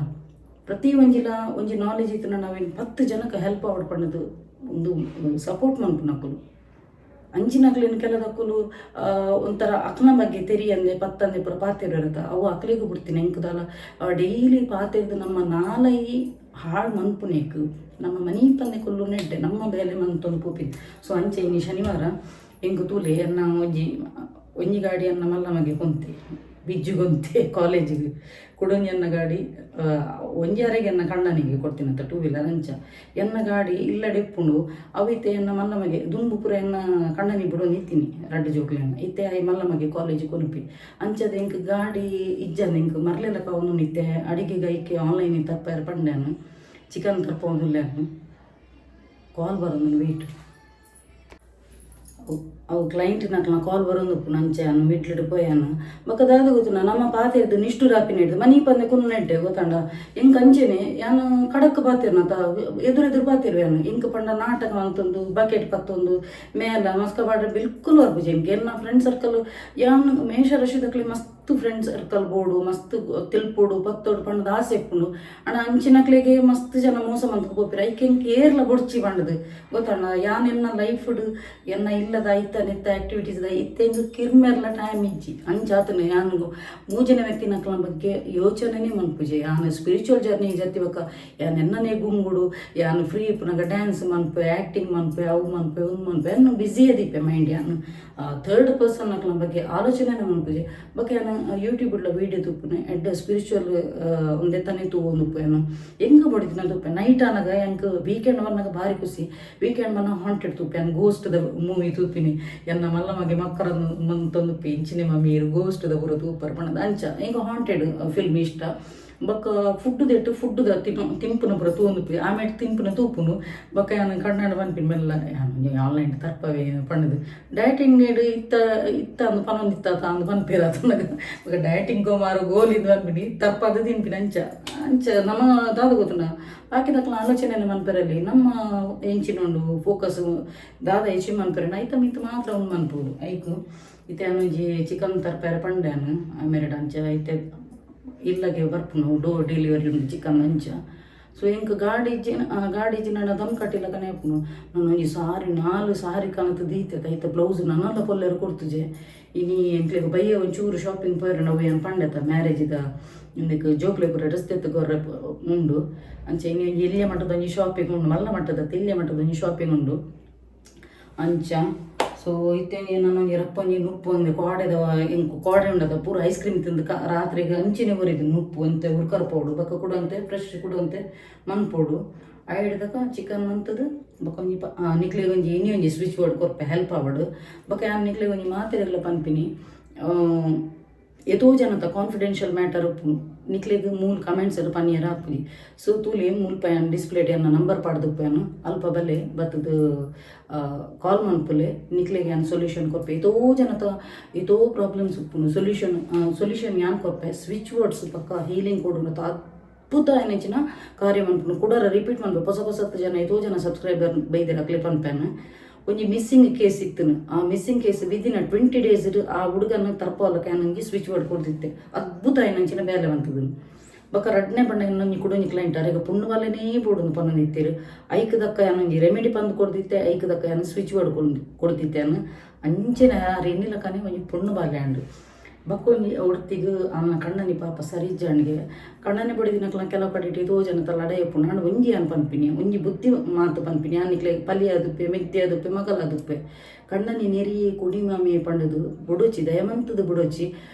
ಪ್ರತಿ ಒಂಜಿ ನಾಲೆಜ್ ಇತ್ತು ನಾವೇನು 10 ಜನಕ್ಕೆ ಹೆಲ್ಪ್ ಆವಡ್ ಪಣ್ಣದು ಒಂದು ಸಪೋರ್ಟ್ ಮನ್ಪು ನಕಲು ಅಂಚಿನಕ್ಲಿನ ಕೆಲದಕ್ಕಲು ಒಂಥರ ಅಕ್ನ ಬಗ್ಗೆ ತೆರಿಯಂದೆ ಪತ್ತಂದೆ ಪುರ ಪಾತೆರು ಇರುತ್ತೆ ಅವು ಅಕ್ಲಿಗೂ ಬಿಡ್ತೀನಿ ಎಂಕದಲ್ಲ ಡೈಲಿ ಪಾತೆರ್ದು ನಮ್ಮ ನಾಲೈ ಹಾಳು ಮನ್ಪುನೇಕು ನಮ್ಮ ಮನೆ ಪಂದೆ ಕೊಲ್ಲು ನೆಡ್ಡೆ ನಮ್ಮ ಬೇಲೆ ಮಂತೊಂದು ಪೂಪಿದ್ ಸೊ ಅಂಚೆ ಇನ್ನು ಶನಿವಾರ ಹೆಂಗೆ ತೂಲೆ ಅನ್ನ ಒಂಜಿ ಗಾಡಿ ಅನ್ನ ಮಲ್ಲಮಗೆ ಕೊಂತೆ ಬಿಜ್ಜುಗೊಂತೆ ಕಾಲೇಜಿಗೆ ಕುಡೊಂಜಿ ಎನ್ನ ಗಾಡಿ ಒಂಜಾರೆಗೆ ಎನ್ನ ಕಣ್ಣನಿಗೆ ಕೊಡ್ತೀನಂತ 2 ವೀಲರ್ ಅಂಚ ಎನ್ನ ಗಾಡಿ ಇಲ್ಲಡೆ ಇಪ್ಪುಂಡು ಅವಿತೆ ಎನ್ನ ಮಲ್ಲಮಗೆ ದುಂಬು ಪುರ ಎನ್ನ ಕಣ್ಣನಿ ಬಿಡೋ ನಿಂತೀನಿ ರಡ್ಡು ಜೋಕ್ಲೆನ್ನ ಇತ್ತೆ ಆಯ್ ಮಲ್ಲಮಗೆ ಕಾಲೇಜ್ ಕೊನುಪಿ ಅಂಚದ ಇಂಕ್ ಗಾಡಿ ಇಜ್ಜಂದು ಇಂಕ್ ಮರ್ಲೆಲ್ಲ ಕವನು ನಿತ್ತೆ ಅಡಿಗೆಗೆ ಐಕೆ ಆನ್ಲೈನ್ ತಪ್ಪಾರ ಪಂಡ್ಯಾನು ಚಿಕನ್ ತರ್ಪೋದಿಲ್ಲ ಕಾಲ್ ಬರೋದು ವೆಯ್ಟ್ ಅವು ಕ್ಲೈಂಟ್ ನಕ್ಲ ಕಾಲ್ ಬರೋದು ನಂಚಾನು ಮಿಡ್ಲಿಡ್ ಪೋಯಾನು ಬಕ್ಕದಾದ ಗೊತ್ತಿನ ನಮ್ಮ ಪಾತಿರ್ದು ನಿಷ್ಠುರ ಹಾಪಿನ ಹಿಡಿದು ಮನಿ ಪಂದೆ ಕುನ್ನು ನೆಟ್ಟೆ ಗೊತ್ತಾಂಡ ಹೆಂಗೆ ಅಂಚೆನೆ ಯಾನು ಕಡಕ್ ಪಾತಿರ್ನತ ಎದುರೆದುರು ಪಾತಿರ್ವೇನು ಹಿಂಗೆ ಪಂಡ ನಾಟಕ ಅಂತಂದು ಬಕೆಟ್ ಪತ್ತೊಂದು ಮೇಲ ಮಸ್ಕ ಬಾಡ್ರೆ ಬಿಲ್ಕುಲ್ ವರ್ಪುಜಿ ಹಿಂಗೆ ಎಲ್ಲ ಫ್ರೆಂಡ್ ಸರ್ಕಲ್ ಯಾನು ಮೇಷರಾಶಿದಕ್ಲಿ ಮಸ್ತ್ ಫ್ರೆಂಡ್ ಸರ್ಕಲ್ ಬೋಡು ಮಸ್ತ್ ತಿಳ್ಪೋಡು ಪತ್ತೋಡು ಪಂಡದ ಆಸೆ ಇಪ್ಪುಂಡು ಅಣ್ಣ ಅಂಚಿನಕ್ಲೆಗೆ ಮಸ್ತ್ ಜನ ಮೋಸ ಮಂತ್ ಹೋಗ್ಪಿರ ಐಕೆ ಏರ್ಲ ಬೊಡ್ಚಿ ಪಂಡದು ಗೊತ್ತಣ್ಣ ಯಾನ್ ಎನ್ನ ಲೈಫ್ ಎನ್ನ ಇಲ್ಲದ ಐತ ನಿತ್ತ ಆಕ್ಟಿವಿಟೀಸ್ ಇತ್ತೆಂದು ಕಿರ್ಮೆರ್ಲ ಟೈಮ್ ಇಜ್ಜಿ ಅಂಚಾತನೆ ಯಾನು ಮೂಜನ ವ್ಯಕ್ತಿ ನಕ್ಲ ಬಗ್ಗೆ ಯೋಚನೆನೇ ಮನ್ಪುಜೆ ಯಾನು ಸ್ಪಿರಿಚುವಲ್ ಜರ್ನಿ ಜತ್ತಿವಕ್ಕ ಯಾನ್ ಎನ್ನನೇ ಗುಂಗುಡು ಯಾನು ಫ್ರೀ ಪುನಗ ಡ್ಯಾನ್ಸ್ ಮನ್ಪೆ ಆ್ಯಕ್ಟಿಂಗ್ ಮನ್ಪೆ ಅವು ಮನ್ಪೆ ಒಂದು ಮನ್ಪೆ ಅನ್ನು ಬ್ಯುಸಿ ಅದೀಪೆ ಮೈಂಡ್ ಯಾನು 3rd ಪರ್ಸನ್ ನಕ್ಲ ಬಗ್ಗೆ ಆಲೋಚನೆನೇ ಮನ್ಪುಜೆ ಬಗ್ಗೆ ಯಾನು ಯೂಟ್ಯೂಬ್ಲ ವೀಡಿಯೋ ತುಪ್ಪನೆ ಎಡ್ಡ ಸ್ಪಿರಿಚುವಲ್ ಒಂದೇ ತಾನೇ ತೂಪೇನು ಹೆಂಗೆ ಬಡಿದಿನ ತುಪ್ಪೆ ನೈಟ್ ಆನಾಗ ಹೆಂಗೆ ವೀಕೆಂಡ್ ವನ್ನಾಗ ಭಾರಿ ಖುಷಿ ವೀಕೆಂಡ್ ಮನ ಹಾಂಟೆಡ್ ತುಪ್ಪೆ ಗೋಸ್ಟ್ದ ಮೂವಿ ತೂಪಿನಿ ಎನ್ನ ಮಲ್ಲಮಗೆ ಮಕ್ಕಳ ಮಂತೊಂದು ಇಂಚಿನ ಮಮ್ಮೀರು ಗೋಸ್ಟ್ದ ಪುರ ತೂಪರ್ ಪಣದ ಅಂಚ ಹೆಂಗೆ ಹಾಂಟೆಡ್ ಫಿಲ್ಮ್ ಇಷ್ಟ ಬೊಕ್ಕ ಫುಡ್ದ ತಿಂಪುನ ಪುರ ತೂಂದುಪಿ ಆಮೇಲೆ ತಿಂಪುನ ತೂಪುನು ಬೊಕ್ಕ ಯಾನು ಕಣ್ಣಾಡ ಬನ್ಪಿನ ಮೆಲ್ಲ ಆನ್ಲೈನ್ ತರ್ಪವೇ ಪಣ್ಣದು ಡಯಟಿಂಗ್ ಇತ್ತ ಅಂದು ಪನೊಂದು ಇತ್ತ ಅಂದು ಬನ್ಪಿರ ತನಗ ಬೊಕ್ಕ ಡಯಟಿಂಗ್ ಮಾರು ಗೋಲಿದ್ದು ಬನ್ಪಿನಿ ತರ್ಪದ ತಿನ್ಪಿನ ಅಂಚ ನಮ್ಮ ದಾದ ಗೊತ್ತುನ ಬಾಕಿದಕ್ಲ ಆಲೋಚನೆ ಮನ್ಪರಲ್ಲಿ ನಮ್ಮ ಎಂಚಿನೊಂಡು ಫೋಕಸ್ ದಾದ ಹೆಚ್ಚಿ ಮನ್ಪರೆ ಐತ ಮಿತ್ತು ಮಾತ್ರ ಒಂದು ಮನ್ಪುಡು ಐಕು ಇತ್ತೆ ಅನುಜಿ ಚಿಕನ್ ತರ್ಪಾರ ಪಂಡ್ಯಾನು ಆಮೇಲೆ ಅಂಚ ಐತೆ ಇಲ್ಲಗೆ ಬರ್ಪುನು ಡೋರ್ ಡೆಲಿವರಿ ಉಂಟು ಚಿಕನ್ ಅಂಚ ಸೊ ಹೆಂಗೆ ಗಾಡಿ ನಡ ದಮ್ ಕಟ್ಟಿಲ್ಲ ಕನೆ ಹಾಪುನು ನಾನು ಈ ಸಾರಿ 4 ಸಾರಿ ಕಾಣತ್ತು ದೀತೈತೆ ಐತೆ ಬ್ಲೌಸ್ ನನ್ನೆಲ್ಲ ಪೊಲ್ಲೆರು ಕೊಡ್ತುಜೆ ಇನಿ ಎಂಕ್ಲೆಗೆ ಬಯ್ಯ ಒಂಚೂರು ಶಾಪಿಂಗ್ ಪೋಯ್ರೆ ನಾವು ಏನು ಪಂಡತ ಮ್ಯಾರೇಜಿದ ಇಂದಕ್ಕೆ ಜೋಕ್ಲೆ ಪುರ ರಸ್ತೆ ಗೊರ್ರೆ ಉಂಡು ಅಂಚೆ ಇನ್ನು ಇಲ್ಲಿಯ ಮಟ್ಟದ ಒಂಜಿ ಶಾಪಿಂಗ್ ಉಂಡು ಮಲ್ಲ ಮಟ್ಟದ ಇಲ್ಲಿಯ ಮಟ್ಟದ ಒಂಜಿ ಶಾಪಿಂಗ್ ಉಂಡು ಅಂಚ ಸೊ ಇತ್ತೇನೆ ನಾನು ರಪ್ಪಂಜಿ ನುಪ್ಪು ಅಂದೆ ಕೋಡೆದ ಹೆಂಗೆ ಕೋಡೆ ಉಂಡದ ಪೂರ ಐಸ್ ಕ್ರೀಮ್ ತಿಂದು ರಾತ್ರಿಗೆ ಅಂಚಿನ ಬರಿದು ನುಪ್ಪು ಅಂತೆ ಹುರ್ಕರ್ ಪೌಡು ಬಕ್ಕ ಕೊಡುವಂತೆ ಫ್ರೆಶ್ ಕೊಡುವಂತೆ ಮನ್ಪೋಡು ಹಿಡ್ದಕ ಚಿಕನ್ ಅಂತದು ಬಕ್ಕ ಒಂಜಿ ನಿಕ್ಲಿಗೆ ಒಂಜಿ ಇನಿ ಒಂಜಿ ಸ್ವಿಚ್ ಬೋರ್ಡ್ ಕೊರ್ಪೆ ಹೆಲ್ಪ್ ಆವಡು ಬಕ್ಕ ಯಾರು ನಿಕ್ಲಿಗೆ ಒಂಜಿ ಮಾತೆರೆಲ್ಲ ಪನ್ಪಿನಿ ಎದೋ ಜನತ ಕಾನ್ಫಿಡೆನ್ಷಿಯಲ್ ಮ್ಯಾಟರ್ ಉಪ್ಪು ನಿಕ್ಲಿಗೆ ಮೂಲ ಕಮೆಂಟ್ಸ್ ಅದು ಪನಿಯರ ಹಾಪುಲಿ ಸೊ ತೂಲಿ ಮೂಲ ಪಯನ್ ಡಿಸ್ಪ್ಲೇಟ್ ಅನ್ನ ನಂಬರ್ ಪಾಡ್ದುಪ್ಪೇನು ಅಲ್ಪ ಬಲೆ ಬತ್ತದು ಕಾಲ್ ಮನ್ಪುಲೆ ನಿಕ್ಲಿಗೆ ಏನು ಸೊಲ್ಯೂಷನ್ ಕೊಪ್ಪೆ ಎದೋ ಜನತ ಎದೋ ಪ್ರಾಬ್ಲಮ್ಸ್ ಉಪ್ಪುನು ಸೊಲ್ಯೂಷನ್ ಯಾನ್ ಕೊಪ್ಪೆ ಸ್ವಿಚ್ ವರ್ಡ್ಸ್ ಪಕ್ಕ ಹೀಲಿಂಗ್ ಕೊಡು ಅದ್ಭುತ ಏನೆಚ್ಚಿನ ಕಾರ್ಯ ಮನ್ಪುನು ಕೂಡ ರಿಪೀಟ್ ಮಾಡ್ಬೇಕು ಹೊಸ ಜನ ಎದೋ ಜನ ಸಬ್ಸ್ಕ್ರೈಬರ್ ಬೈದಿರ ಕ್ಲಿಪ್ ಅನ್ಪೇನು ಒಂಜಿ ಮಿಸ್ಸಿಂಗ್ ಕೇಸ್ ಸಿಕ್ತನು ಆ ಮಿಸ್ಸಿಂಗ್ ಕೇಸ್ ವಿದಿನ್ 20 days ಆ ಹುಡುಗನ ತರ್ಪೋಲಕ್ಕೆ ನನಗೆ ಸ್ವಿಚ್ ಬೋರ್ಡ್ ಕೊಡ್ತಿದ್ದೆ ಅದ್ಭುತ ಏನಂಚಿನ ಬೇಲೆ ಬಂತದನು ಬಕ್ಕ ರಡ್ನೆ ಪಂಡ ಇನ್ನೊಂದು ಕುಡೊಂಜಿ ಕ್ಲೈಂಟ್ ಅರೆಗ ಪುಣ್ಣು ಬಲ್ಲೆನೇ ಬೋರ್ಡು ಪನ್ನ ನಿಂತಿರು ಐಕದಕ್ಕ ಏನೊಂಜಿ ರೆಮಿಡಿ ಪಂದು ಕೊಡ್ತಿದ್ದೆ ಐಕದಕ್ಕ ಏನು ಸ್ವಿಚ್ ಬೋರ್ಡ್ ಕೊಡ್ತಿದ್ದೆ ಅನ್ನು ಅಂಚಿನ ಯಾರು ಎನ್ನಿಲ್ಲ ಕನೆ ಒಂಜಿ ಪುಣ್ಣು ಬಾಲ್ಯ ಅಂಡು ಬಕ್ಕೊಂಜಿ ಉಡ್ತಿಗೆ ಅವನ ಕಣ್ಣನಿ ಪಾಪ ಸರಿ ಜಣ್ಣಿಗೆ ಕಣ್ಣನೆ ಬಡಿದಿನಕ್ಲ ಕೆಲವು ಕಡೆ ಇದೋ ಜನತ ಲಡೆಯಪ್ಪು ನಾನು ಒಂಜಿ ಅನ್ ಪನ್ಪಿನಿ ಒಂಜಿ ಬುದ್ಧಿ ಮಾತು ಪನ್ಪಿನಿ ಅನ್ನಿಕ್ಲೆ ಪಲ್ಯ ಅದುಪ್ಪೆ ಮೆತ್ತಿ ಅದುಪ್ಪೆ ಮಗಲ ಅದುಪ್ಪೆ ಕಣ್ಣನಿ ನೆರಿ ಕುಡಿ ಮಾಮಿ ಪಂಡದು ಬುಡೋಚಿ ದಯಮಂತದ ಬುಡೋಚಿ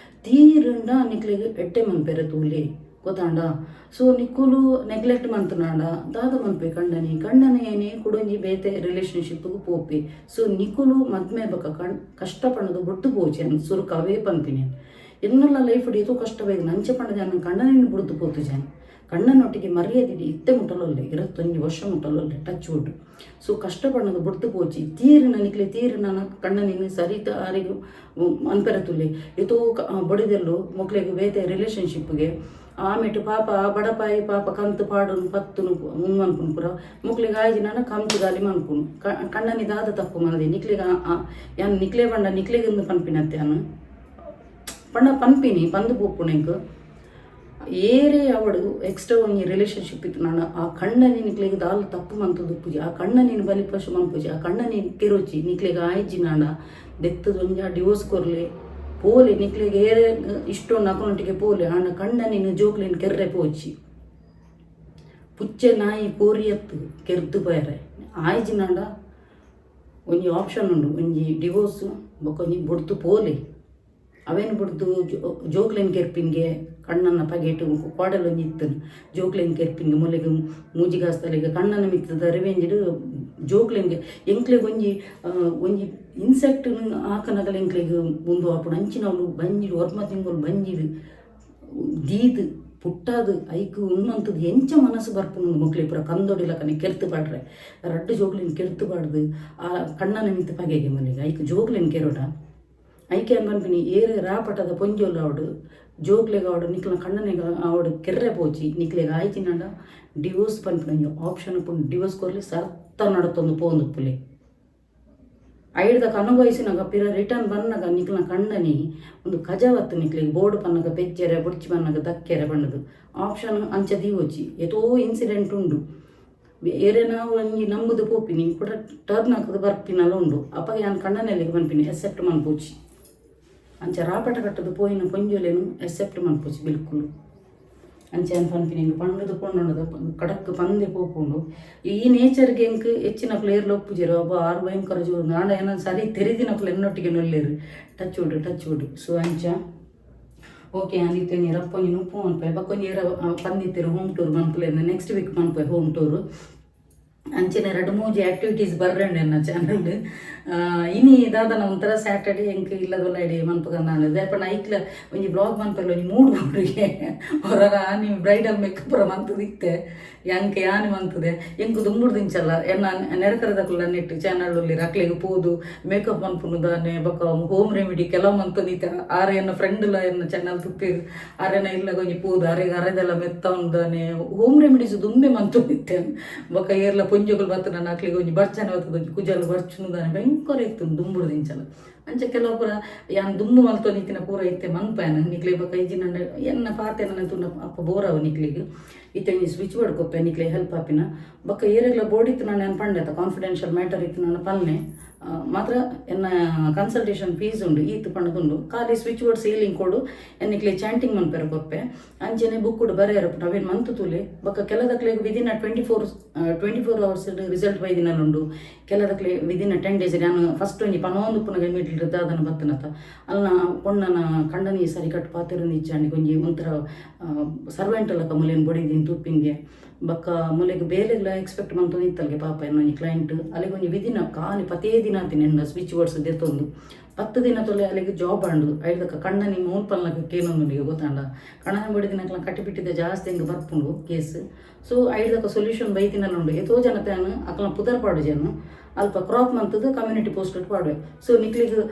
ತೀರುಂಡ ಅನ್ನಿಕ್ಲೆಗೆ ಎಟ್ಟೆ ಮನ್ಪೆರೆ ತೂಲಿ ಗೊತ್ತಾಂಡ ಸೊ ನಿಕ್ಕುಲು ನೆಗ್ಲೆಕ್ಟ್ ಮಂತನಾಡ ದಾದ ಮನ್ಪೆ ಕಣ್ಣನ ಏನೇ ಕುಡೊಂಜಿ ಬೇತೆ ರಿಲೇಷನ್ಶಿಪ್ಗೆ ಪೋಪಿ ಸೊ ನಿಕ್ಕುಲು ಮದ್ಮೆ ಬಕ್ಕ ಕಷ್ಟ ಪಣ್ಣದು ಬೊಟ್ಟು ಪೋಚಿ ಅನ್ ಸುರುಕ ಅವೇ ಪನ್ಪಿನಿ ಎನ್ನೆಲ್ಲ ಲೈಫ್ ಹಿಡಿಯೋದು ಕಷ್ಟವಾಗಿ ನಂಚೆ ಪಂಡದ ನನ್ನ ಕಣ್ಣನಿನ ಬಿಡುದು ಪೋತು ಜಾನ್ ಕಣ್ಣನೊಟ್ಟಿಗೆ ಮರ್ಯಾದಿಡಿ ಇತ್ತೆ ಮುಟ್ಟಲೊಲ್ಲೆ 21 ವರ್ಷ ಮುಟ್ಟಲೊಲ್ಲೆ ಟಚ್ ವುಡ್ ಸೊ ಕಷ್ಟಪಣ್ಣದು ಬೊಟ್ಟು ಪೋಚಿ ತೀರಿನ ನಿಕ್ಲೆ ತೀರಿನ ಕಣ್ಣನಿನ ಸರಿತ ಆರಿಗೂ ಅನ್ಪೆರತುಲ್ಲೆ ಎತೋ ಬಡಿದೆಲ್ಲೂ ಮಕ್ಳಿಗೆ ಬೇತೆ ರಿಲೇಷನ್ಶಿಪ್ಗೆ ಆಮೆಟ್ಟು ಪಾಪ ಬಡಪಾಯಿ ಪಾಪ ಕಂತು ಪಾಡುನು ಪತ್ತುನು ಅನ್ಪುನು ಪುರ ಮುಕ್ಲಿಗೆ ಆಯ್ಜಿನ ಕಂತು ಗಾಲಿ ಮನ್ಪುನು ಕಣ್ಣನಿದಾದ ತಪ್ಪು ಮನದಿ ನಿಕ್ಲಿಗೆ ಯಾನು ನಿಕ್ಲೆ ಬಂಡ ನಿಕ್ಲಿಗಿಂದು ಪನ್ಪಿನತ್ತೆ ಅನ್ನು ಪಂಡ ಪನ್ಪಿನಿ ಪಂದು ಪೋಪುಣೆಂಕ್ ಏರೇ ಅವಡು ಎಕ್ಸ್ಟ್ರಾ ಒಂದು ರಿಲೇಷನ್ಶಿಪ್ ಇತ್ತು ನಾನು ಆ ಕಣ್ಣನಿ ನಿಕ್ಲಿಗೆ ದಾಲ್ ತಪ್ಪು ಮಂತದ್ದು ಪೂಜೆ ಆ ಕಣ್ಣನಿನ ಬಲಿ ಪಶು ಮನ್ಪೂಜೆ ಆ ಕಣ್ಣನಿ ಕೆರೋಚಿ ನಿಕ್ಲಿಗೆ ಆಯ್ಜಿ ನಾಡ ದೆತ್ತದ ಒಂಜ ಡಿವೋರ್ಸ್ ಕೊರ್ಲಿ ಪೋಲಿ ನಿಕ್ಲಿಗೆ ಏರೆ ಇಷ್ಟೊಂದು ಅಕೌಂಟಿಗೆ ಪೋಲಿ ಹಣ ಕಣ್ಣನಿನ ಜೋಕ್ಲಿನ ಕೆರ್ರೆ ಪೋಚಿ ಪುಚ್ಚೆ ನಾಯಿ ಕೋರಿ ಎತ್ತು ಕೆರ್ದು ಬೇರೆ ಆಯ್ಜಿ ನಾಡ ಒಂಜಿ ಆಪ್ಷನ್ ಉಂಡು ಒಂಜಿ ಡಿವೋರ್ಸು ಬೊಕೊಂಜಿ ಬುಡ್ತು ಪೋಲಿ ಅವೇನು ಬಿಡ್ದು ಜೋಕ್ಲೆನ್ ಕೆರ್ಪಿನ್ಗೆ ಕಣ್ಣನ್ನು ಪಗೇಟು ಕೋಡಲ್ ಒಂಜಿ ಇತ್ತನು ಜೋಕ್ಲೆನ್ ಕೆರ್ಪಿನ್ಗೆ ಮೊಲೆಗೆ ಮೂಜಿಗಾಸ್ತಲಿಗೆ ಕಣ್ಣನ್ನು ಮಿತ್ತದ ರಿವೆಂಜಿಡು ಜೋಕ್ಲೆನ್ಗೆ ಎಂಕ್ಲೆಗೆ ಒಂಜಿ ಇನ್ಸೆಕ್ಟ್ ಹಾಕನಗಲ ಎಂಕ್ಲೆಗೆ ಮುಂದು ಆಪುಡು ಅಂಚಿನವಳು ಬಂಜಿಡು ಒರ್ಮ ತಿಂಗಳು ಬಂಜಿಡು ದೀದು ಪುಟ್ಟಾದು ಐಕು ಉಣ್ಣಂಥದ್ದು ಎಂಚ ಮನಸ್ಸು ಬರ್ಪುನು ಮಕ್ಳಿಗೆ ಪುರ ಕಂದೊಡಿಲಕನೆ ಕೆರ್ತು ಪಾಡ್ರೆ ರಡ್ಡು ಜೋಕ್ಲೆನ್ ಕೆರ್ತು ಪಾಡ್ದು ಆ ಕಣ್ಣನ್ನು ಮಿತ್ತು ಪಗೆಗೆ ಮಲ್ಲಿಗೆ ಐಕು ಜೋಕ್ಲೆನ್ ಕೆರೋಡ ಐಕೆ ಅನ್ಪನ್ಪಿನಿ ಏರೆ ರಾಪಟದ ಪೊಂಜೋಲ್ಲ ಅವಡು ಜೋಗ್ಲೆಗೆ ಅವಡು ನಿಕ್ಲ ಕಣ್ಣನೆಗೆ ಅವಡು ಕೆರ್ರೆ ಪೋಚಿ ನಿಕ್ಲೆಗೆ ಆಯ್ತಿನಂಡ ಡಿವೋರ್ಸ್ ಪನ್ಪಿನ ಆಪ್ಷನ್ ಪುಂಡು ಡಿವೋರ್ಸ್ ಕೊರ್ಲಿ ಸರ್ತ ನಡತೊಂದು ಪೋಂದು ಪುಲಿ ಐಡ್ದಕ್ಕೆ ಅನುಭವಿಸಿನಾಗ ಪಿರ ರಿಟರ್ನ್ ಬನ್ನಗ ನಿಕ್ಲ ಕಣ್ಣನಿ ಒಂದು ಕಜವತ್ತು ನಿಕ್ಲಿಗೆ ಬೋರ್ಡ್ ಪನ್ನಗ ಪೆಚ್ಚೆರೆ ಬುಡ್ಚಿ ಪನ್ನಗ ದಕ್ಕೆರೆ ಬಣ್ಣದು ಆಪ್ಷನ್ ಅಂಚ ದೀವೋಚಿ ಎತೋ ಇನ್ಸಿಡೆಂಟ್ ಉಂಡು ಏರೆ ನಾವು ಒಂಜಿ ನಂಬುದು ಪೋಪಿನಿ ಕೂಡ ಟರ್ನ್ ಹಾಕದು ಬರ್ಪಿನಲ್ಲ ಉಂಡು ಅಪ್ಪ ನಾನು ಕಣ್ಣನೆಲ್ಲಿಗೆ ಬನ್ಪಿನಿ ಎಸೆಪ್ಟ್ ಮನ್ಪೂಚಿ ಅಂಚ ರಾಪಟ ಕಟ್ಟದು ಪೋಯಿನ ಪೊಂಜೋಲೇನು ಎಸೆಪ್ಟ್ ಮನ್ಪೂಚಿ ಬಿಲ್ಕುಲ್ ಅಂಚೆ ಅನ್ ಪನ್ಪಿನಿ ಪಂಡದು ಪೊಂಡದ ಕಡಕ್ ಪಂದೆ ಪೋಪುಂಡು ಈ ನೇಚರ್ಗೆ ಎಂಕ್ ಹೆಚ್ಚಿನ ಪ್ಲೇಯರ್ಲು ಒಪ್ಪುಜೇರು ಒಬ್ಬ ಆರು ಭಯಂಕರ ಜೋರು ನಾಡ ಏನೋ ಸರಿ ತೆರೆದಿನಕ್ಲು ಎನ್ನೊಟ್ಟಿಗೆ ನೊಲ್ಲೇರು ಟಚ್ ಉಡು ಸೊ ಅಂಚ ಓಕೆ ಅನಿತೆ ನೀರು ಅಪ್ಪೊಂಜಿ ಉಪ್ಪು ಮನ್ಪೆ ಬಕ್ಕೊಂಜಿ ಪಂದಿತ್ತೇರು ಹೋಮ್ ಟೂರ್ ಮನ್ಪುಲೆ ನೆಕ್ಸ್ಟ್ ವೀಕ್ ಮನ್ಪೆ ಹೋಮ್ ಟೂರು ಅಂಚಿನ 2-3 ಆ್ಯಕ್ಟಿವಿಟೀಸ್ ಬರ್ರಂಡೆ ನನ್ನ ಚಾನಲ್ ಇನಿ ದಾದನ ಒಂಥರ ಸ್ಯಾಟರ್ಡೇ ಎಂಕ್ ಇಲ್ಲದಲ್ಲ ಇಡೀ ಮನ್ಪಗಂದಾಂಡ ದೇಪಣ್ಣ ಐಕ್ಲ ಒಂಜಿ ಬ್ಲಾಗ್ ಮನ್ಪಲ್ಲ ಒಂಜಿ 3 ಹುಡುಗೆ ಹೊರರ ನೀವು ಬ್ರೈಡಲ್ ಮೇಕಪ್ ಮಂತದಿತ್ತೆ ಎಂಕೆ ಯಾನಿ ಮಂತದೆ ಎಂಕು ದುಂಬುಡು ದಿಂಚಲ್ಲ ಎನ್ನ ನೆರಕರದಕ್ಕಲ್ಲ ನೆಟ್ಟು ಚಾನಲ್ ರಕ್ಲಿಗೆ ಪೋದು ಮೇಕಪ್ ಮನ್ಪುನು ದಾನೆ ಬೊಕ ಹೋಮ್ ರೆಮಿಡಿ ಕೆಲವು ಮಂತದಿತ್ತೆ ಆರೆ ಎನ್ನ ಫ್ರೆಂಡ್ಲ ಎನ್ನ ಚಾನಲ್ ತುಪ್ಪಿರು ಆರೆನ ಇಲ್ಲ ಕೊಂಜಿ ಪೋದು ಅರೆಗೆ ಅರೆದೆಲ್ಲ ಮೆತ್ತ ಉಂದಾನೆ ಹೋಮ್ ರೆಮಿಡೀಸ್ ದುಂಬೆ ಮಂತದಿತ್ತೆ ಬೊಕ ಏರ್ಲ ಪೊಂಜೋಗಲ್ ಬರ್ತದೆ ನನ್ನ ಅಕ್ಲಿಗೆ ಒಂಜಿ ಬರ್ಚನೆ ಬರ್ತದೆ ಒಂಜಿ ಕುಜಲ್ ಬರ್ಚುನುದಾನೆ ಭಯಂಕರ ಇತ್ತು ದುಂಬುಡು ದಿಂಚಲ್ಲ ಅಂಚೆ ಕೆಲವು ಪೂರ ಯಾನ್ ದುಂಬು ಮಲ್ತೋ ನಿಕ್ಕಿನ ಪೂರ ಇತ್ತೆ ಮನ್ಪಾಯನ ನಿಕ್ಲೆ ಬೊಕ ಈಜಿನ ಎನ್ನ ಪಾತೆ ನನ್ನ ತುನ್ನ ಅಪ್ಪ ಬೋರವ ನಿಕ್ಲಿಗೆ ಇತ್ತೆ ಈ ಸ್ವಿಚ್ ಬೋರ್ಡ್ ಕೊಪ್ಪೆ ನಿಕ್ಲೆ ಹೆಲ್ಪ್ ಆಪಿನ ಬೊಕ ಏರೆಗ್ಲ ಬೋರ್ಡ್ ಇತ್ತು ನಾನು ಏನು ಪಂಡೆ ಕಾನ್ಫಿಡೆನ್ಷಿಯಲ್ ಮ್ಯಾಟರ್ ಇತ್ತು ನಾನು ಪಲ್ನೆ ಮಾತ್ರ ಎನ್ನ ಕನ್ಸಲ್ಟೇಷನ್ ಫೀಸ್ ಉಂಡು ಈತು ಪಂಡದುಂಡು ಖಾಲಿ ಸ್ವಿಚ್ ಬೋರ್ಡ್ ಸೀಲಿಂಗ್ ಕೊಡು ಎನ್ನಿಕ್ಲೆ ಚಾಂಟಿಂಗ್ ಮನ್ಪೆರ ಕೊಪ್ಪೆ ಅಂಚೆನೆ ಬುಕ್ ಕೂಡ ಬರೆಯರಪ್ಪು ಅವೇನು ಮಂತು ತುಲೆ ಬೊಕ ಕೆಲದಕ್ಲೆ ವಿದಿನ್ 24 hours ರಿಸಲ್ಟ್ ಬೈದಿನಲ್ಲುಂಡು ಕೆಲದಕ್ಲೆ ವಿದಿನ್ 10 days ನಾನು ಫಸ್ಟ್ ಒಂಜಿ ಪನೊಂದು ಪುನಗ ಮೀಟ್ಲ್ ಅದನ್ನು ಬತ್ತನತ ಅಲ್ಲ ಪೊಣ್ಣನ ಕಂಡನಿ ಸರಿ ಕಟ್ಟು ಪಾತಿರು ನಿಜ್ಜಾಣಿ ಕೊಂಜಿ ಒಂಥರ ಸರ್ವೆಂಟ್ ಅಲ್ಲಕ ಮುಲೇನು ಬಡಿದೀನಿ ತುಪ್ಪಿಂಗೆ ಬೊಕ್ಕ ಮುಲೆಗೆ ಬೇಲೆಗ್ಲ ಎಕ್ಸ್ಪೆಕ್ಟ್ ಮಂತು ನಿತ್ತಲ್ಗೆ ಪಾಪ ಇನ್ನೊಂದು ಕ್ಲೈಂಟ್ ಅಲ್ಲಿಗೆ ಒಂಜಿ ವಿದಿನ ಖಾಲಿ ಪತೇ ದಿನ ಆತೀನಿ ಎನ್ನ ಸ್ವಿಚ್ ಬೋರ್ಡ್ಸ್ ದೆತ್ತೊಂದು 10 ದಿನ ತೊಲೆ ಅಲ್ಲಿಗೆ ಜಾಬ್ ಆಂಡು ಐದಕ್ಕ ಕಣ್ಣನಿ ಮೂಲ್ಪಲ್ನಕ ಕೇನೊಂದುಂಡಿಗೆ ಗೊತ್ತಾಂಡ ಕಣ್ಣನ ಬಡಿದಿನಕ್ಲ ಕಟ್ಟಿಬಿಟ್ಟಿದ್ದ ಜಾಸ್ತಿ ಹೆಂಗೆ ಬರ್ಪುಂಡು ಕೇಸ್ ಸೊ ಐದಕ್ಕ ಸೊಲ್ಯೂಷನ್ ಬೈತಿನಲ್ಲುಂಡು ಎತೋ ಜನತೆಯನ್ನು ಅಕ್ಲ ಪುದರ್ ಪಾಡು ಜನ ಅಲ್ಪ ಕ್ರಾಪ್ ಮಂತದ್ದು ಕಮ್ಯುನಿಟಿ ಪೋಸ್ಟ್ ಪಾಡುವೆ ಸೊ ನಿಕ್ಲಿಗೆ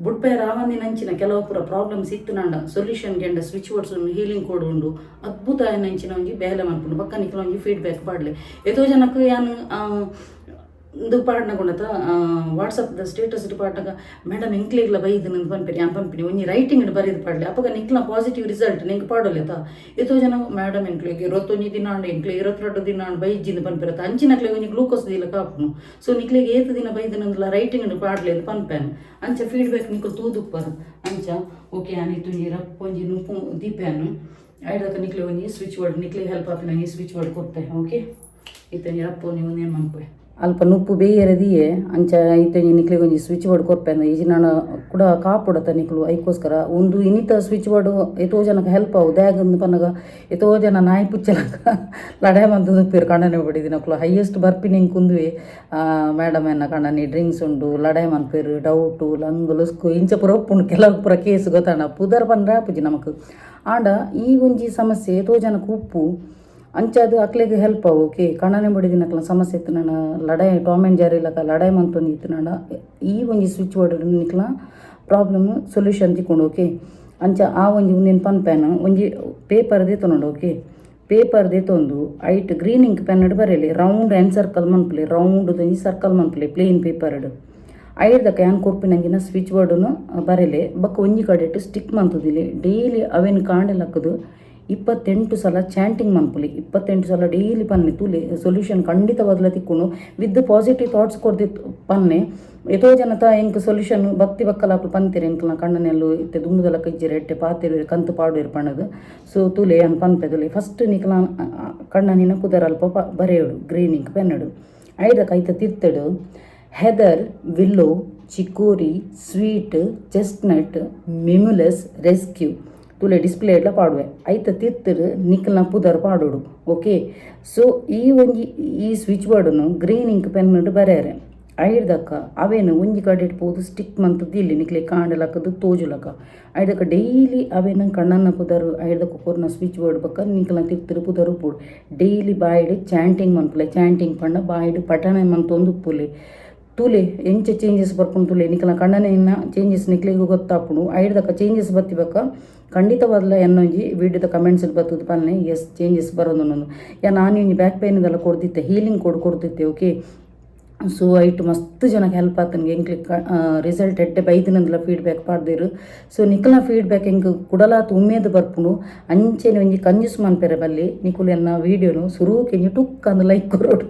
ಬುಡ್ಪೆ ರಾವಂದಿನ ಅಂಚಿನ ಕೆಲವು ಪೂರ ಪ್ರಾಬ್ಲಮ್ಸ್ ಇತ್ತು ನಂಡ ಸೊಲ್ಯೂಷನ್ ಗೆಂಡ ಸ್ವಿಚ್ ಬೋರ್ಡ್ಸ್ ಹೀಲಿಂಗ್ ಕೋಡ್ ಉಂಡು ಅದ್ಭುತ ಅಂಚಿನ ಒಂಜಿ ಬೇಲೆ ಮನ್ಪುಂಡು ಬಕ್ಕ ನಿಕ್ಲ ಒಂಜಿ ಫೀಡ್ಬ್ಯಾಕ್ ಪಾಡ್ಲೆ ಎತೋ ಜನಕ್ಕೆ ಯಾನು ಇದು ಪಾಡ್ನಗೊಂಡತ ವಾಟ್ಸಪ್ದ ಸ್ಟೇಟಸ್ ಪಾಡ್ನಾಗ ಮೇಡಮ್ ಎಂಕ್ಲಿಗ್ಲ ಬೈದು ನಂದು ಪನ್ಪಿನಿ ಯಾನ್ ಪನ್ಪಿನಿ ಒಂಜಿ ರೈಟಿಂಗ್ ಬರೀದು ಪಾಡ್ಲೆ ಅಪ್ಪಗ ನಿಕ್ಲ ಪಾಸಿಟಿವ್ ರಿಸಲ್ಟ್ ನಿಂಗೆ ಪಾಡೋಲೆತ ಎತೋ ಜನ ಮೇಡಮ್ ಎಂಕ್ಲಿಗೆ 21 ದಿನ ಎಂಕ್ಲಿ 22 ದಿನ ಬೈಜಿಂದ ಪನ್ಪಿರತ್ತ ಅಂಚಿನಕ್ಲೆ ಒಂಜಿ ಗ್ಲೂಕೋಸ್ ದಿಲ್ಲ ಕಾಪುನು ಸೊ ನಿಕ್ಲಿಗೆ ಏತು ದಿನ ಬೈದು ನಂದಲ್ಲ ರೈಟಿಂಗ್ ಪಾಡ್ಲೆ ಅಂತ ಪನ್ಪ್ಯಾನ್ ಅಂಚ ಫೀಡ್ಬ್ಯಾಕ್ ನಿಕ್ಲು ತೂದುಪ್ಪರು ಅಂಚ ಓಕೆ ಅನಿತು ನೀ ರಪ್ಪ ಒಂಜಿ ನುಪ್ಪು ದೀಪ್ಯಾನು ಐದಕ್ಕ ನಿಕ್ಲೆ ಒಂಜಿ ಸ್ವಿಚ್ ಬೋರ್ಡ್ ನಿಕ್ಲೆ ಹೆಲ್ಪ್ ಆಪಿನ ಈ ಸ್ವಿಚ್ ಬೋರ್ಡ್ ಕೊಟ್ಟೆ ಓಕೆ ಇತ್ತ ನೀ ರಪ್ಪ ನೀವು ನೇಮ್ ಮನ್ಪೆ ಅಲ್ಪ ನುಪ್ಪು ಬೇಯರದಿಯೇ ಅಂಚ ಐತೆ ನಿಕ್ಲಿಗೆ ಒಂಜಿ ಸ್ವಿಚ್ ಬೋರ್ಡ್ ಕೊರ್ಪೆ ಈಜಿ ನಾನು ಕೂಡ ಕಾಪುಡತ್ತ ನಿಕ್ಲು ಐಕೋಸ್ಕರ ಒಂದು ಇನ್ನಿತ ಸ್ವಿಚ್ ಬೋರ್ಡು ಎತೋ ಜನಕ್ಕೆ ಹೆಲ್ಪ್ ಆವು ದ್ಯಾಗಂದು ಪನ್ನಗ ಎತೋ ಜನ ನಾಯಿ ಪುಚ್ಚಲಕ ಲಡೆ ಬಂದು ನುಪ್ಪಿರು ಕಣ್ಣನೆ ಬಡಿದಿ ನಕ್ಲು ಹೈಯೆಸ್ಟ್ ಬರ್ಪಿನಿಂಗ್ ಕುಂದ್ವಿ ಮೇಡಮ್ ಎನ್ನ ಕಣ್ಣನಿ ಡ್ರಿಂಕ್ಸ್ ಉಂಡು ಲಡೆ ಮನ್ಪೇರು ಡೌಟು ಲಂಗು ಲುಸ್ಕು ಇಂಚ ಪುರ ಒಪ್ಪುಂಡು ಕೆಲವು ಪುರ ಕೇಸ್ ಗೊತ್ತಾಂಡ ಪುದರ್ ಪಂಡ್ರೆ ಆಪುಜಿ ನಮಕ್ ಆಂಡ ಈ ಒಂಜಿ ಸಮಸ್ಯೆ ಎತೋ ಜನಕ್ಕೆ ಉಪ್ಪು ಅಂಚದು ಅಕ್ಲೆಗೆ ಹೆಲ್ಪ್ ಆವು ಓಕೆ ಕಣ್ಣನೆ ಬಡಿದಿನಕ್ಲ ಸಮಸ್ಯೆ ಇತ್ತು ನಾನು ಲಡಾಯಿ ಟಾಮ್ ಆ್ಯಂಡ್ ಜೆರ್ರಿ ಲಕ ಲಡಾಯಿ ಮಂತೊಂದು ಇತ್ತು ನಾನು ಈ ಒಂಜಿ ಸ್ವಿಚ್ ಬೋರ್ಡ್ ನಿಕ್ಲ ಪ್ರಾಬ್ಲಮ್ ಸೊಲ್ಯೂಷನ್ ತಿಕ್ಕೊಂಡು ಓಕೆ ಅಂಚ ಆ ಒಂಜಿ ಉಂದೆನ್ ಪನ್ಪೆನ ಒಂಜಿ ಪೇಪರ್ ದೆತೊನೊಡು ಓಕೆ ಪೇಪರ್ ದೆತೊಂದು ಐಟ್ ಗ್ರೀನ್ ಇಂಕ್ ಪೆನ್ನಡ್ ಬರೆಯಲಿ ರೌಂಡ್ ಆ್ಯಂಡ್ ಸರ್ಕಲ್ ಮನ್ಪುಲೆ ರೌಂಡ್ ಒಂಜಿ ಸರ್ಕಲ್ ಮನ್ಪುಲೆ ಪ್ಲೇನ್ ಪೇಪರ್ಡ್ ಐಡ್ದಕ್ಕ ಯಾನ್ ಕೊರ್ಪಿನಂಗಿನ ಸ್ವಿಚ್ ಬೋರ್ಡನ್ನು ಬರೆಯಲೆ ಬೊಕ್ಕ ಒಂಜಿ ಕಡೆಟ್ ಸ್ಟಿಕ್ ಮಂತುದಿಲೆ ಡೈಲಿ ಅವೇನು ಕಾಂಡೆಲಕ್ಕದು 28 ಸಲ ಚಾಂಟಿಂಗ್ ಮನ್ಪುಲಿ 28 ಸಲ ಡೈಲಿ ಪನ್ನೆ ತುಲೆ ಸೊಲ್ಯೂಷನ್ ಖಂಡಿತ ಬದಲ ತಿಕ್ಕುನು ವಿತ್ ಪಾಸಿಟಿವ್ ಥಾಟ್ಸ್ ಕೊಡ್ದಿತ್ತು ಪನ್ನೆ ಎತೋ ಜನತ ಎಂಕ್ ಸೊಲ್ಯೂಷನ್ ಭಕ್ತಿ ಬಕ್ಕಲಾಪು ಪಂತಿರಿ ಎಂಕ್ಲ ಕಣ್ಣನೆಲ್ಲು ಇತ್ತೆ ದುಂಬುದಲ ಕಜ್ಜಿರೆ ಎಟ್ಟೆ ಪಾತಿರು ಕಂತು ಪಾಡುವೆರು ಪಣ್ಣದು ಸೊ ತುಲೆ ಅನ್ ಪನ್ಪೆದುಲೆ ಫಸ್ಟ್ ನಿಕ್ಲ ಕಣ್ಣನಿನ ಕುದರಲ್ಪ ಬರೆಯೋಡು ಗ್ರೀನ್ ಇಂಕ್ ಪೆನ್ನಡು ಐದ ಕೈತ ತಿರ್ತಡು heather willow chicory sweet chestnut mimulus rescue ತುಲೆ ಡಿಸ್ಪ್ಲೇ ಎಲ್ಲ ಪಾಡುವೆ ಐತ ತಿರ್ತರು ನಿಕ್ಲ್ನ ಪುದರ್ ಪಾಡೋಡು ಓಕೆ ಸೊ ಈ ಸ್ವಿಚ್ ಬೋರ್ಡನ್ನು ಗ್ರೀನ್ ಇಂಕ್ ಪೆನ್ನಡು ಬರೆಯರೆ ಐಡ್ದಕ್ಕ ಅವೇನು ಒಂಜಿ ಕಡೆ ಇಟ್ಬೋದು ಸ್ಟಿಕ್ ಮಂತದ್ದು ಇಲ್ಲಿ ನಿಕ್ಲೆ ಕಾಂಡಲಕ್ಕದು ತೋಜುಲಕ್ಕ ಐದಕ್ಕ ಡೈಲಿ ಅವೇನು ಕಣ್ಣನ್ನ ಪುದರು ಐಡ್ದಕ್ಕ ಕೊರ್ನ ಸ್ವಿಚ್ ಬೋರ್ಡ್ ಬಕ್ಕ ನಿಕ್ಲ ತಿರ್ತರು ಪುದರು ಪೂಡು ಡೈಲಿ ಬಾಯಿಡು ಚಾಂಟಿಂಗ್ ಮನ್ಪುಲೆ ಚಾಂಟಿಂಗ್ ಪಂಡ ಬಾಯಿಡು ಪಠಣ ಮಂತೊಂದು ಉಪ್ಪುಲೆ ತುಲೆ ಎಂಚ ಚೇಂಜಸ್ ಬರ್ಕೊಂಡು ತುಲೆ ನಿಕ್ಲ ಕಣ್ಣನೇನ ಚೇಂಜಸ್ ನಿಕ್ಲಿಗೂ ಗೊತ್ತಾಪುಡು ಐಡ್ದಕ್ಕ ಚೇಂಜಸ್ ಬತ್ತಿಬಕ್ಕ ಖಂಡಿತವಾದಲ್ಲ ಎನ್ನೊಂಜಿ ವಿಡಿಯೋದ ಕಮೆಂಟ್ಸ್ ಬರ್ತದೆ ಪನ್ನೆ ಎಸ್ ಚೇಂಜಸ್ ಬರೋದು ಅನ್ನೋದು ನಾನು ಇಂಜಿ ಬ್ಯಾಕ್ ಪೇಯ್ನದೆಲ್ಲ ಕೊಡ್ದಿತ್ತೆ ಹೀಲಿಂಗ್ ಕೊಡ್ದಿತ್ತೆ ಓಕೆ ಸೊ ಐಟ್ ಮಸ್ತ್ ಜನಕ್ಕೆ ಹೆಲ್ಪ್ ಆತನಿಗೆ ಎಂಕ್ಲಿ ರಿಸಲ್ಟ್ ಎಡ್ಡೆ ಬೈದಿನಂದಲ ಫೀಡ್ಬ್ಯಾಕ್ ಪಾಡ್ದೇರು ಸೊ ನಿಕ್ಲ ಫೀಡ್ಬ್ಯಾಕ್ ಎಂಕ್ ಕುಡಲಾತ ಉಮೇದು ಬರ್ಪುನು ಅಂಚೆನೆ ಒಂಜಿ ಕಂಜೂಸ್ ಮನ್ಪೆರೆ ಬಲ್ಲಿ ನಿಕುಲು ಎನ್ನ ವೀಡಿಯೋನು ಸುರೂಕೆ ಎಂಜಿ ಟುಕ್ ಅಂದು ಲೈಕ್ ಕೊರೋಡು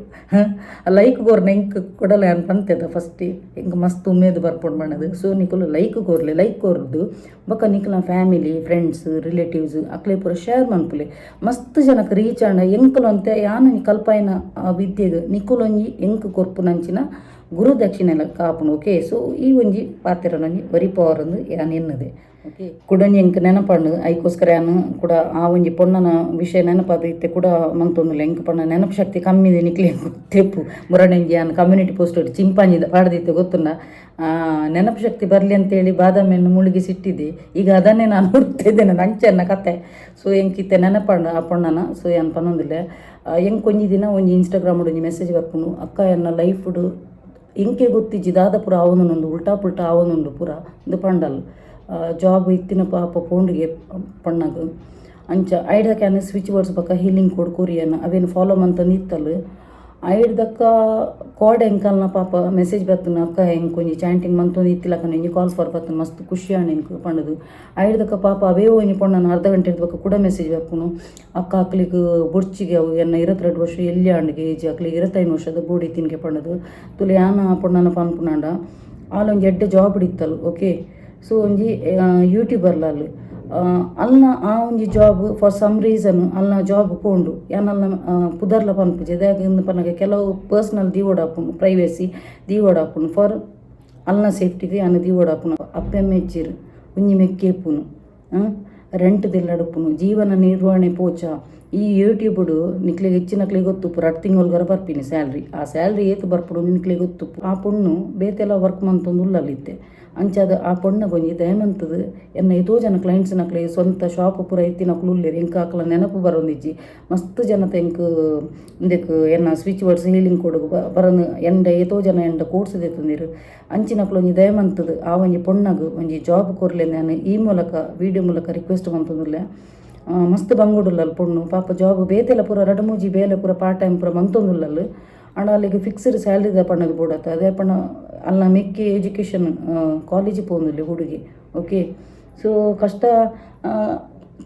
ಲೈಕ್ ಗೋರ್ನ ಎಂಕ್ ಕೊಡಲೆ ಅನ್ ಪಂತೆದ ಫಸ್ಟ್ ಎಂಕ್ ಮಸ್ತ್ ಉಮೇದು ಬರ್ಪುಂಡು ಬಣ್ಣದು ಸೊ ನಿಕುಲು ಲೈಕ್ ಕೋರ್ಲೆ ಲೈಕ್ ಕೋರ್ದು ಬೊಕ್ಕ ನಿಕ್ಲ ಫ್ಯಾಮಿಲಿ ಫ್ರೆಂಡ್ಸ್ ರಿಲೇಟಿವ್ಸ್ ಅಕ್ಲೆ ಪೂರ ಶೇರ್ ಮನ್ಪುಲೆ ಮಸ್ತ್ ಜನಕ್ಕೆ ರೀಚ್ ಆಂಡ ಎಂಕುಲು ಅಂತೆ ಯಾನು ಕಲ್ಪಾಯಿನ ವಿದ್ಯೆಗ್ ನಿಕುಲೊಂಜಿ ಎಂಕ್ ಕೊರ್ಪು ನಂಚಿನ ಗುರು ದಕ್ಷಿಣೆಲ ಕಾಪುನು ಓಕೆ ಸೊ ಈ ಒಂಜಿ ಪಾತೆರನೊಂಜಿ ವರಿ ಪವರ್ ಅಂದು ಯಾನ್ ಎನ್ನದೆ ಓಕೆ ಕುಡೊಂಜಿ ಎಂಕ್ ನೆನಪಂಡು ಐಕೋಸ್ಕರ ಯಾನು ಕೂಡ ಆ ಒಂಜಿ ಪೊಣ್ಣನ ವಿಷಯ ನೆನಪಾದ ಇತ್ತೆ ಕೂಡ ಮಂತೊಂದುಲ್ಲ ಎಂಕ್ ಪಣ್ಣ ನೆನಪು ಶಕ್ತಿ ಕಮ್ಮಿ ಇದೆ ನಿಕ್ಲೆ ತೆಪ್ಪು ಮುರಣೆಂಜಿ ಯಾನು ಕಮ್ಯುನಿಟಿ ಪೋಸ್ಟ್ ಚಿಂಪಾಂಜಿದ ಪಾಡ್ದಿತ್ತೆ ಗೊತ್ತುಂಡ ನೆನಪು ಶಕ್ತಿ ಬರಲಿ ಅಂತೇಳಿ ಬಾದಾಮಿಯನ್ನು ಮುಳುಗಿಸಿಟ್ಟಿದ್ದೆ ಈಗ ಅದನ್ನೇ ನಾನು ಹುಡ್ತಿದ್ದೇನೆ ನಂಚನ್ನ ಕತೆ ಸೊ ಎಂಕಿತ್ತೆ ನೆನಪಂಡು ಆ ಪೊಣ್ಣನ ಸೊ ಏನು ಪನ್ನೊಂದಿಲ್ಲ ಎಂಕ್ ಒಂಜಿ ದಿನ ಒಂಜಿ ಇನ್ಸ್ಟಾಗ್ರಾಮ್ ಒಂಜಿ ಮೆಸೇಜ್ ಬರ್ಪುನು ಅಕ್ಕ ಎನ್ನ ಲೈಫ್ಡು ಎಂಕೆ ಗೊತ್ತಿಜ್ಜಿ ದಾದ ಪೂರ ಆವೊಂದುಂಡು ಉಲ್ಟಾ ಪುಲ್ಟಾ ಆವೊಂದುಂಡು ಪೂರ ಇದು ಪಂಡಲ್ ಜಾಬ್ ಇತ್ತಿನ ಪಾಪ ಪೋಂಡಿಗೆ ಪಣ್ಣದು ಅಂಚ ಐಡ್ದಕ್ಕೆ ಸ್ವಿಚ್ ಬೋರ್ಡ್ಸ್ ಬಕ್ಕ ಹೀಲಿಂಗ್ ಕೊರಿಯನ್ನ ಅವೇನು ಫಾಲೋ ಮಂತಂದು ಇತ್ತಲ್ಲ ಐಡ್ದಕ್ಕ ಕೋಡ್ ಎಂಕಲ್ನ ಪಾಪ ಮೆಸೇಜ್ ಬರ್ತನ ಅಕ್ಕ ಹೆಂಗೆ ಕೊಂಚ ಚಾಂಟಿಂಗ್ ಮಂತೊಂದು ಇತ್ತಿಲಕ್ಕ ನೆಂಜಿ ಕಾಲ್ ಫಾರ್ ಬರ್ತನ ಮಸ್ತ್ ಖುಷಿ ಆಣ ಎಂಕು ಪಣ್ಣದು ಐಡ್ದಕ್ಕ ಪಾಪ ಅವೇ ಒಂಜಿ ಪೊಣ್ಣನ ಅರ್ಧ ಗಂಟೆ ಇರ್ಬೇಕು ಕೂಡ ಮೆಸೇಜ್ ಬರ್ಪುನು ಅಕ್ಕ ಅಕ್ಲಿಗೆ ಬುಡ್ಚಿಗೆ ಅವು ಎನ್ನ 22 ವರ್ಷ ಎಲ್ಲಿ ಆಂಡಿಗೆ ಏಜ್ ಅಕ್ಲಿಗೆ 25 ವರ್ಷದ ಬೋಡಿ ತಿನ್ಗೆ ಪಣ್ಣದು ತುಲೆ ಯಾನ ಪೊಣ್ಣನ ಪನ್ಪುನಾಂಡ ಆಲೊಂಜಿ ಎಡ್ಡೆ ಜಾಬ್ ಹಿಡಿತ್ತಲು ಓಕೆ ಸೊ ಒಂಜಿ ಯೂಟ್ಯೂಬರ್ಲ ಅಲ್ಲಿ ಅಲ್ನ ಆ ಒಂಜಿ ಜಾಬ್ ಫಾರ್ ಸಮ್ ರೀಸನ್ ಅಲ್ನ ಜಾಬ್ ಪೋಂಡು ಯಾನಲ್ನ ಪುದರ್ಲ ಪನ್ಪುಜಿ ಅದಾಗಿಂದ ಪನ್ನಗ ಕೆಲವು ಪರ್ಸ್ನಲ್ ದೀವೋಡಾಪುನು ಪ್ರೈವೇಸಿ ದೀವೋಡಾಪುನು ಫಾರ್ ಅಲ್ನ ಸೇಫ್ಟಿಗೆ ಅನ್ನ ದೀವೋಡಾಪುನು ಅಪ್ಪೆಮ್ಮೆಚ್ಚಿರು ಒಂಜಿ ಮೆಕ್ಕೇಪುನು ರೆಂಟ್ ದಿಲ್ಲಡುಪುನು ಜೀವನ ನಿರ್ವಹಣೆ ಪೋಚ ಈ ಯೂಟ್ಯೂಬ್ಡು ನಿಕ್ಲಿಗೆ ಹೆಚ್ಚಿನಕ್ಲಿಗೆ ಗೊತ್ತು ಪುರ 2 ತಿಂಗಳಗರ ಬರ್ಪಿನಿ ಸ್ಯಾಲ್ರಿ ಆ ಸ್ಯಾಲ್ರಿ ಏತು ಬರ್ಪುಡು ನಿಕ್ಲಿಗೆ ಗೊತ್ತು ಆ ಪೊಣ್ಣು ಬೇತೆಲ್ಲ ವರ್ಕ್ ಮಂತೊಂದು ಉಲ್ಲಲ್ಲಿತ್ತೆ ಅಂಚಾದ ಆ ಪೊಣ್ಣ ಗೊಂಜಿ ದಯಮಂತದು ಎನ್ನ ಎತೋ ಜನ ಕ್ಲೈಂಟ್ಸ್ ನಕ್ಲೆ ಸ್ವಂತ ಶಾಪ್ ಪೂರ ಎತ್ತಿನಕ್ಲು ಉಲ್ಲೇರು ಎಂಕ ಆಕಲ ನೆನಪು ಬರೋಂದಿಜ್ಜಿ ಮಸ್ತ್ ಜನತ ಎಂಕ್ ಇಂದಕ್ಕೆ ಎನ್ನ ಸ್ವಿಚ್ ವರ್ಡ್ಸ್ ಹೀಲಿಂಗ್ ಕೊಡು ಬರೋದು ಎಂಡ ಎತೋ ಜನ ಎಂಡ ಕೋರ್ಸ್ ದೆತ್ತಂದಿರು ಅಂಚಿನಕ್ಲು ಒಂಜಿ ದಯಮಂತದು ಆ ಒಂಜಿ ಪೊಣ್ಣಗು ಒಂಜಿ ಜಾಬ್ ಕೊರ್ಲೆ ನಾನು ಈ ಮೂಲಕ ವಿಡಿಯೋ ಮೂಲಕ ರಿಕ್ವೆಸ್ಟ್ ಮಂತಂದುಲ್ಲೆ ಮಸ್ತ್ ಬಂಗುಡುಲ್ಲಲ್ ಪೊಣ್ಣು ಪಾಪ ಜಾಬ್ ಬೇತೆಲ್ಲ ಪೂರ 2-3 ಬೇಲೆ ಪೂರ ಪಾರ್ಟ್ ಟೈಮ್ ಪೂರ ಮಂತೊಂದುಲ್ಲಲ್ ಆಂಡ ಅಲ್ಲಿಗೆ ಫಿಕ್ಸ್ಡ್ ಸ್ಯಾಲ್ರಿ ದ ಪಣ್ಣದು ಬೋಡತ್ತ ಅದೇ ಪಣ್ಣ ಅಲ್ಲ ಮೆಕ್ಕಿ ಎಜುಕೇಷನ್ ಕಾಲೇಜಿಗೆ ಪೋಂದಿಲ್ಲ ಹುಡುಗಿ ಓಕೆ ಸೊ ಕಷ್ಟ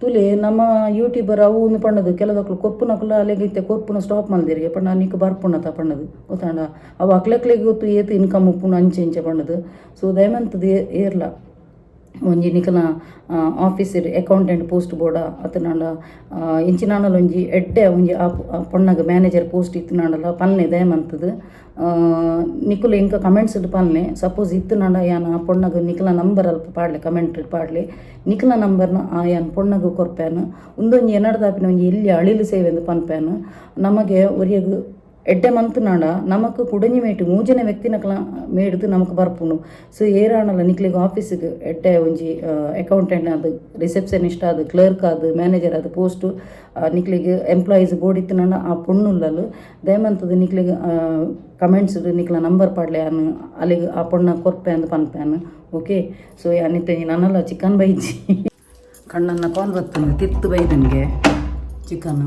ತುಲೆ ನಮ್ಮ ಯೂಟ್ಯೂಬರ್ ಅವು ಒಂದು ಪಣ್ಣದು ಕೆಲದಕ್ಲು ಕೊಪ್ಪುನಕ್ಲ ಅಲ್ಲಿಗೆ ಕೊಪ್ಪುನ ಸ್ಟಾಪ್ ಮಲ್ದಿರಿಗೆ ಪಣ್ಣ ನಿಕ್ಕ ಬರ್ಪುಣ್ಣತ ಪಣ್ಣದು ಗೊತ್ತಾಂಡ ಅವು ಅಕ್ಲೆಕ್ಲಿಗೆ ಗೊತ್ತು ಏತು ಇನ್ಕಮ್ ಉಪ್ಪುನ ಅಂಚೆ ಇಂಚೆ ಪಣ್ಣದು ಸೊ ದಯಮಂತದು ಏರ್ಲ ಒಂಜಿ ನಿಕಲ ಆಫೀಸ್ ಅಕೌಂಟೆಂಟ್ ಪೋಸ್ಟ್ ಬೋಡ ಅತನಾಂಡ ಇಂಚಿನಾಣಲ್ ಒಂಜಿ ಎಡ್ಡೆ ಒಂಜಿ ಆ ಪೊಣ್ಣಗ ಮ್ಯಾನೇಜರ್ ಪೋಸ್ಟ್ ಇತ್ತಿನಾಂಡಲ ಪನ್ನೆ ದಯಮಂತದು ನಿಕುಲು ಎಂಕ ಕಮೆಂಟ್ಸ್ ಪನ್ನೆ ಸಪೋಸ್ ಇತ್ತಿನಾಂಡ ಯಾನ ಆ ಪೊಣ್ಣಗ ನಿಕಲ ನಂಬರ್ ಅಲ್ಪ ಪಾಡ್ಲೆ ಕಮೆಂಟ್ ಪಾಡ್ಲೆ ನಿಕಲ ನಂಬರ್ನ ಆ ಯಾನ್ ಪೊಣ್ಣಗ ಕೊರ್ಪ್ಯಾನು ಉಂದೊಂಜಿ ಎನ್ನಡ್ದಾಪಿನ ಒಂಜಿ ಎಲ್ಲಿ ಅಳಿಲು ಸೇವೆ ಎಂದು ಪನ್ಪ್ಯಾನು ನಮಗೆ ಒರಿಯಗು ಎಡ್ಡೆ ಮಂತುನಾಡ ನಮಕ್ ಕುಡಂಜಿ ಮೇಟು ಮೂಜನೆ ವ್ಯಕ್ತಿನಕ್ಲ ಮೇಡ್ದು ನಮಕ್ ಬರ್ಪುನು ಸೊ ಏರಾಣಲ್ಲ ನಿಕ್ಲಿಗೆ ಆಫೀಸಿಗೆ ಎಡ್ಡೆ ಒಂಜಿ ಅಕೌಂಟೆಂಟ್ ಅದು ರಿಸೆಪ್ಷನಿಸ್ಟ್ ಅದು ಕ್ಲರ್ಕ್ ಅದು ಮ್ಯಾನೇಜರ್ ಅದು ಪೋಸ್ಟು ನಿಕ್ಲಿಗೆ ಎಂಪ್ಲಾಯೀಸ್ ಬೋರ್ಡ್ ಇತ್ತಿನಾಡ ಆ ಪೊಣ್ಣುಲ್ಲಲು ದಯಮಂತದು ನಿಕ್ಲಿಗೆ ಕಮೆಂಟ್ಸ್ ನಿಕ್ಲ ನಂಬರ್ ಪಾಡ್ಲೆ ಯಾನು ಅಲ್ಲಿಗೆ ಆ ಪೊಣ್ಣ ಕೊರ್ಪೆ ಅಂದು ಪನ್ಪ್ಯಾನು ಓಕೆ ಸೊ ಯಾನಿತ್ತೆ ನನ್ನಲ್ಲ ಚಿಕನ್ ಬೈಜಿ ಕಣ್ಣನ್ನು ಕಾಲ್ ಬರ್ತದೆ ತಿತ್ತು ಬೈದನಿಗೆ ಚಿಕನ್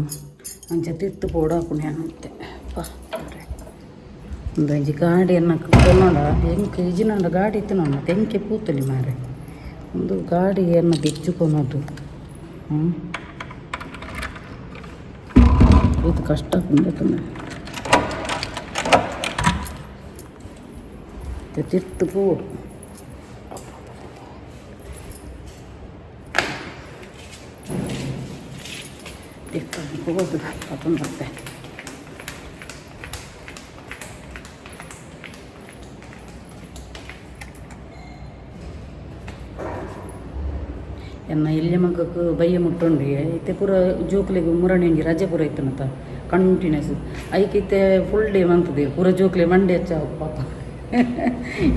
ಅಂಚೆ ತಿತ್ತು ಪೋಡ ಹಾಕುಣೆ ಒಂದು ಅಂಜಿ ಗಾಡಿಯನ್ನು ಕೊನ್ನೋಡ ಹೆಂಗೆ ಈಜಿನಂಡ ಗಾಡಿ ಇತ್ತು ನೋಡ ತೆಂಕೆ ಪೂತಲಿ ಮಾರೆ ಒಂದು ಗಾಡಿಯನ್ನು ಬಿಚ್ಚುಕೊನೋದು ಇದು ಕಷ್ಟ ಕುಂದತನ ತಿತ್ತು ಪೋಡು ಹೋಗೋದು ತಗೊಂಡು ಬರ್ತೆ ಎನ್ನ ಇಲ್ಲಿ ಮಗಕ್ಕೆ ಬಯ್ಯ ಮುಟ್ಟುಂಡಿ ಐತೆ ಪೂರ ಜೋಕ್ಲಿಗೆ ಮುರಣಿ ರಜೆ ಪೂರ ಇತ್ತನತ ಕಂಟಿನ್ಯೂಸ್ ಐಕಿತ್ತೆ ಫುಲ್ ಡೇ ಮಂತದೆ ಪೂರ ಜೋಕ್ಲಿ ಮಂಡೆ ಹಚ್ಚ ಪಾಪ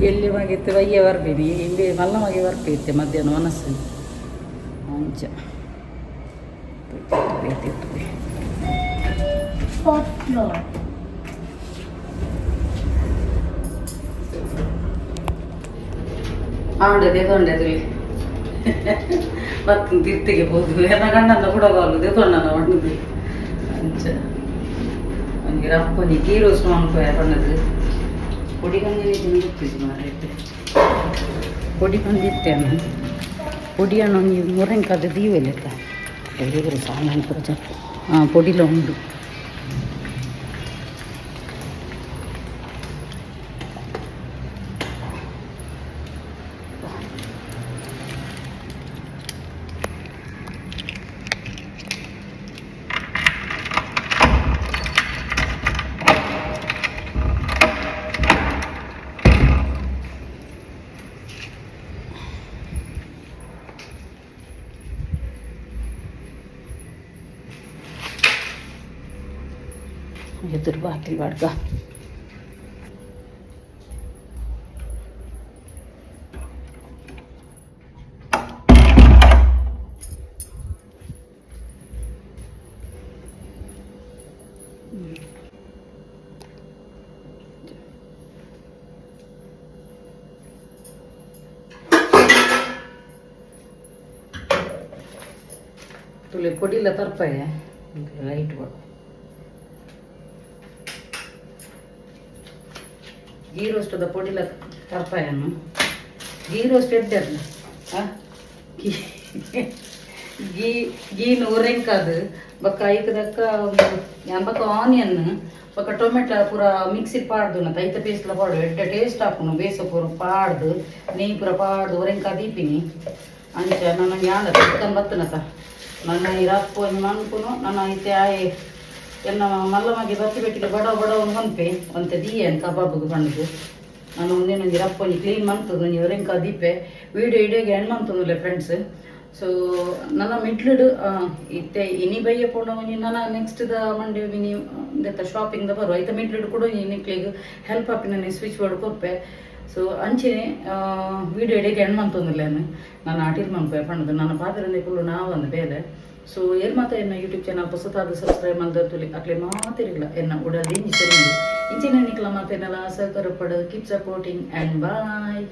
ಎಲ್ಲಿ ಮಗಿತ್ತೆ ಬಯ್ಯ ಬರ್ಬೇಡಿ ಇಲ್ಲಿ ಮಲ್ಲ ಮಗೆ ಬರ್ತಿತ್ತೆ ಮಧ್ಯಾಹ್ನ ಮನಸ್ಸು ಅಂಚ ದೇಕೊಂಡೆ ಬತ್ತು ತಿರ್ತಿಗೆ ಹೋದು ಎಲ್ಲ ಗಂಡನ್ನ ಕೊಡಬಾರ್ದು ದೇಕೊಂಡನ ಒಣ್ಣದು ಅಂಚ ಅವನಿಗೆ ರಪ್ಪನಿ ಗೀ ರೋಸ್ಟ್ ಮಾಡ್ಕೋಯ ಬಣ್ಣದು ಪೊಡಿ ಕಂದಿದ್ದು ಗೊತ್ತಿದ್ದು ಮಾರೈತೆ ಪೊಡಿ ಕಂದಿತ್ತೆ ಅನ್ನ ಪೊಡಿ ಹಣ್ಣು ನೀವು ಮುರಂಕಾದ ದೀವಲೆತ್ತ ಎದುರು ಸಾಮಾನು ಪೂಜ పొడిలో ఉండు ಎದುರು ಬಾಕಿ ಬಾಡ್ಗ ತುಳಿ ಪೊಡಿಲ್ಲ ತರ್ಪಾಯ ಲೈಟ್ ಬಾಡು ಗೀ ರೋಸ್ಟದ ಪೊಡಿಲ ತರ್ಪಾಯನ್ನು ಗೀ ರೋಸ್ಟ್ ಎಡ್ಡರ್ನ ಗೀನು ಉರೆಂಕಾದು ಬಕ್ಕ ಐಕದಕ್ಕ ಬಕ್ಕ ಆನಿಯನ್ ಬಕ್ಕ ಟೊಮೆಟೊ ಪೂರ ಮಿಕ್ಸಿ ಪಾಡ್ದು ನತ ಐತ ಪೇಸ್ಟ್ಲ ಪಾಡು ಎಡ್ಡ ಟೇಸ್ಟ್ ಹಾಕುನು ಬೇಸ ಪೂರ ಪಾಡ್ದು ನೆಯ್ ಪೂರ ಪಾಡ್ದು ಉರೆಂಕ ದೀಪಿನಿ ಅಂಚ ನನ್ನ ಯಾಣ ಚಿಕನ್ ಬತ್ತನತ ನನ್ನ ಇರಪ್ಪು ಅನ್ಕುನು ನನ್ನ ಐತೆ ಆಯ್ ಎನ್ನ ಮಲ್ಲ ಮಗೆ ಬತ್ತಿ ಬೆಟ್ಟಿಗೆ ಬಡವ ಮನ್ಪೆ ಒಂತೆ ದೀಯನ್ ಕಬಾಬ್ಗೆ ಬಂದು ನಾನು ಒಂದೇನೊಂದು ರಪ್ಪೊಂದು ಕ್ಲೀನ್ ಮಂತದ್ದು ನೀವು ರೆಂಕ ದೀಪೆ ವೀಡಿಯೋ ಇಡೋಗೆ ಹೆಣ್ಣು ಮಂತಂದಿಲ್ಲ ಫ್ರೆಂಡ್ಸ್ ಸೊ ನನ್ನ ಮಿಡ್ಲಿಡು ಇತ್ತೆ ಇನಿ ಬಯ್ಯ ಪೋಣ ನನ್ನ ನೆಕ್ಸ್ಟ್ ದ ಮಂಡೇ ವಿನಿ ದೆತ್ತ ಶಾಪಿಂಗ್ ದ ಬರು ಐತ ಮಿಡ್ಲಿಡು ಕೂಡ ನಿಕ್ಲಿಗೆ ಹೆಲ್ಪ್ ಆಪಿ ನಾನು ಸ್ವಿಚ್ ಬೋರ್ಡ್ ಕೊಪ್ಪೆ ಸೊ ಅಂಚೆನೆ ವೀಡಿಯೋ ಇಡೋಗೆ ಹೆಣ್ಣು ಮಂತಂದಿಲ್ಲ ನಾನು ಆಟಿಲ್ ಮನ್ಪೆ ಪಣ್ಣದು ನನ್ನ ಪಾತ್ರೆ ಫುಲ್ಲು ನಾವು ಒಂದು ಬೇರೆ ಸೊ ಏನು ಮಾತ್ರ ಎನ್ನ ಯೂಟ್ಯೂಬ್ ಚಾನಲ್ ಹೊಸತಾದ ಸಬ್ಸ್ಕ್ರೈಬ್ ಮಾಡಿದ್ರೆ ಅಕ್ಲೆ ಮಾತಿರಲಿಲ್ಲ ಎನ್ನ ಉಡಲಿ ಸರಿ ಇಂಚಿನ ನಿಕ್ಲ ಮಾತೇನಲ್ಲ ಸಹಕಾರ ಪಡ ಕೀಪ್ ಸಪೋರ್ಟಿಂಗ್ ಆ್ಯಂಡ್ ಬಾಯ್.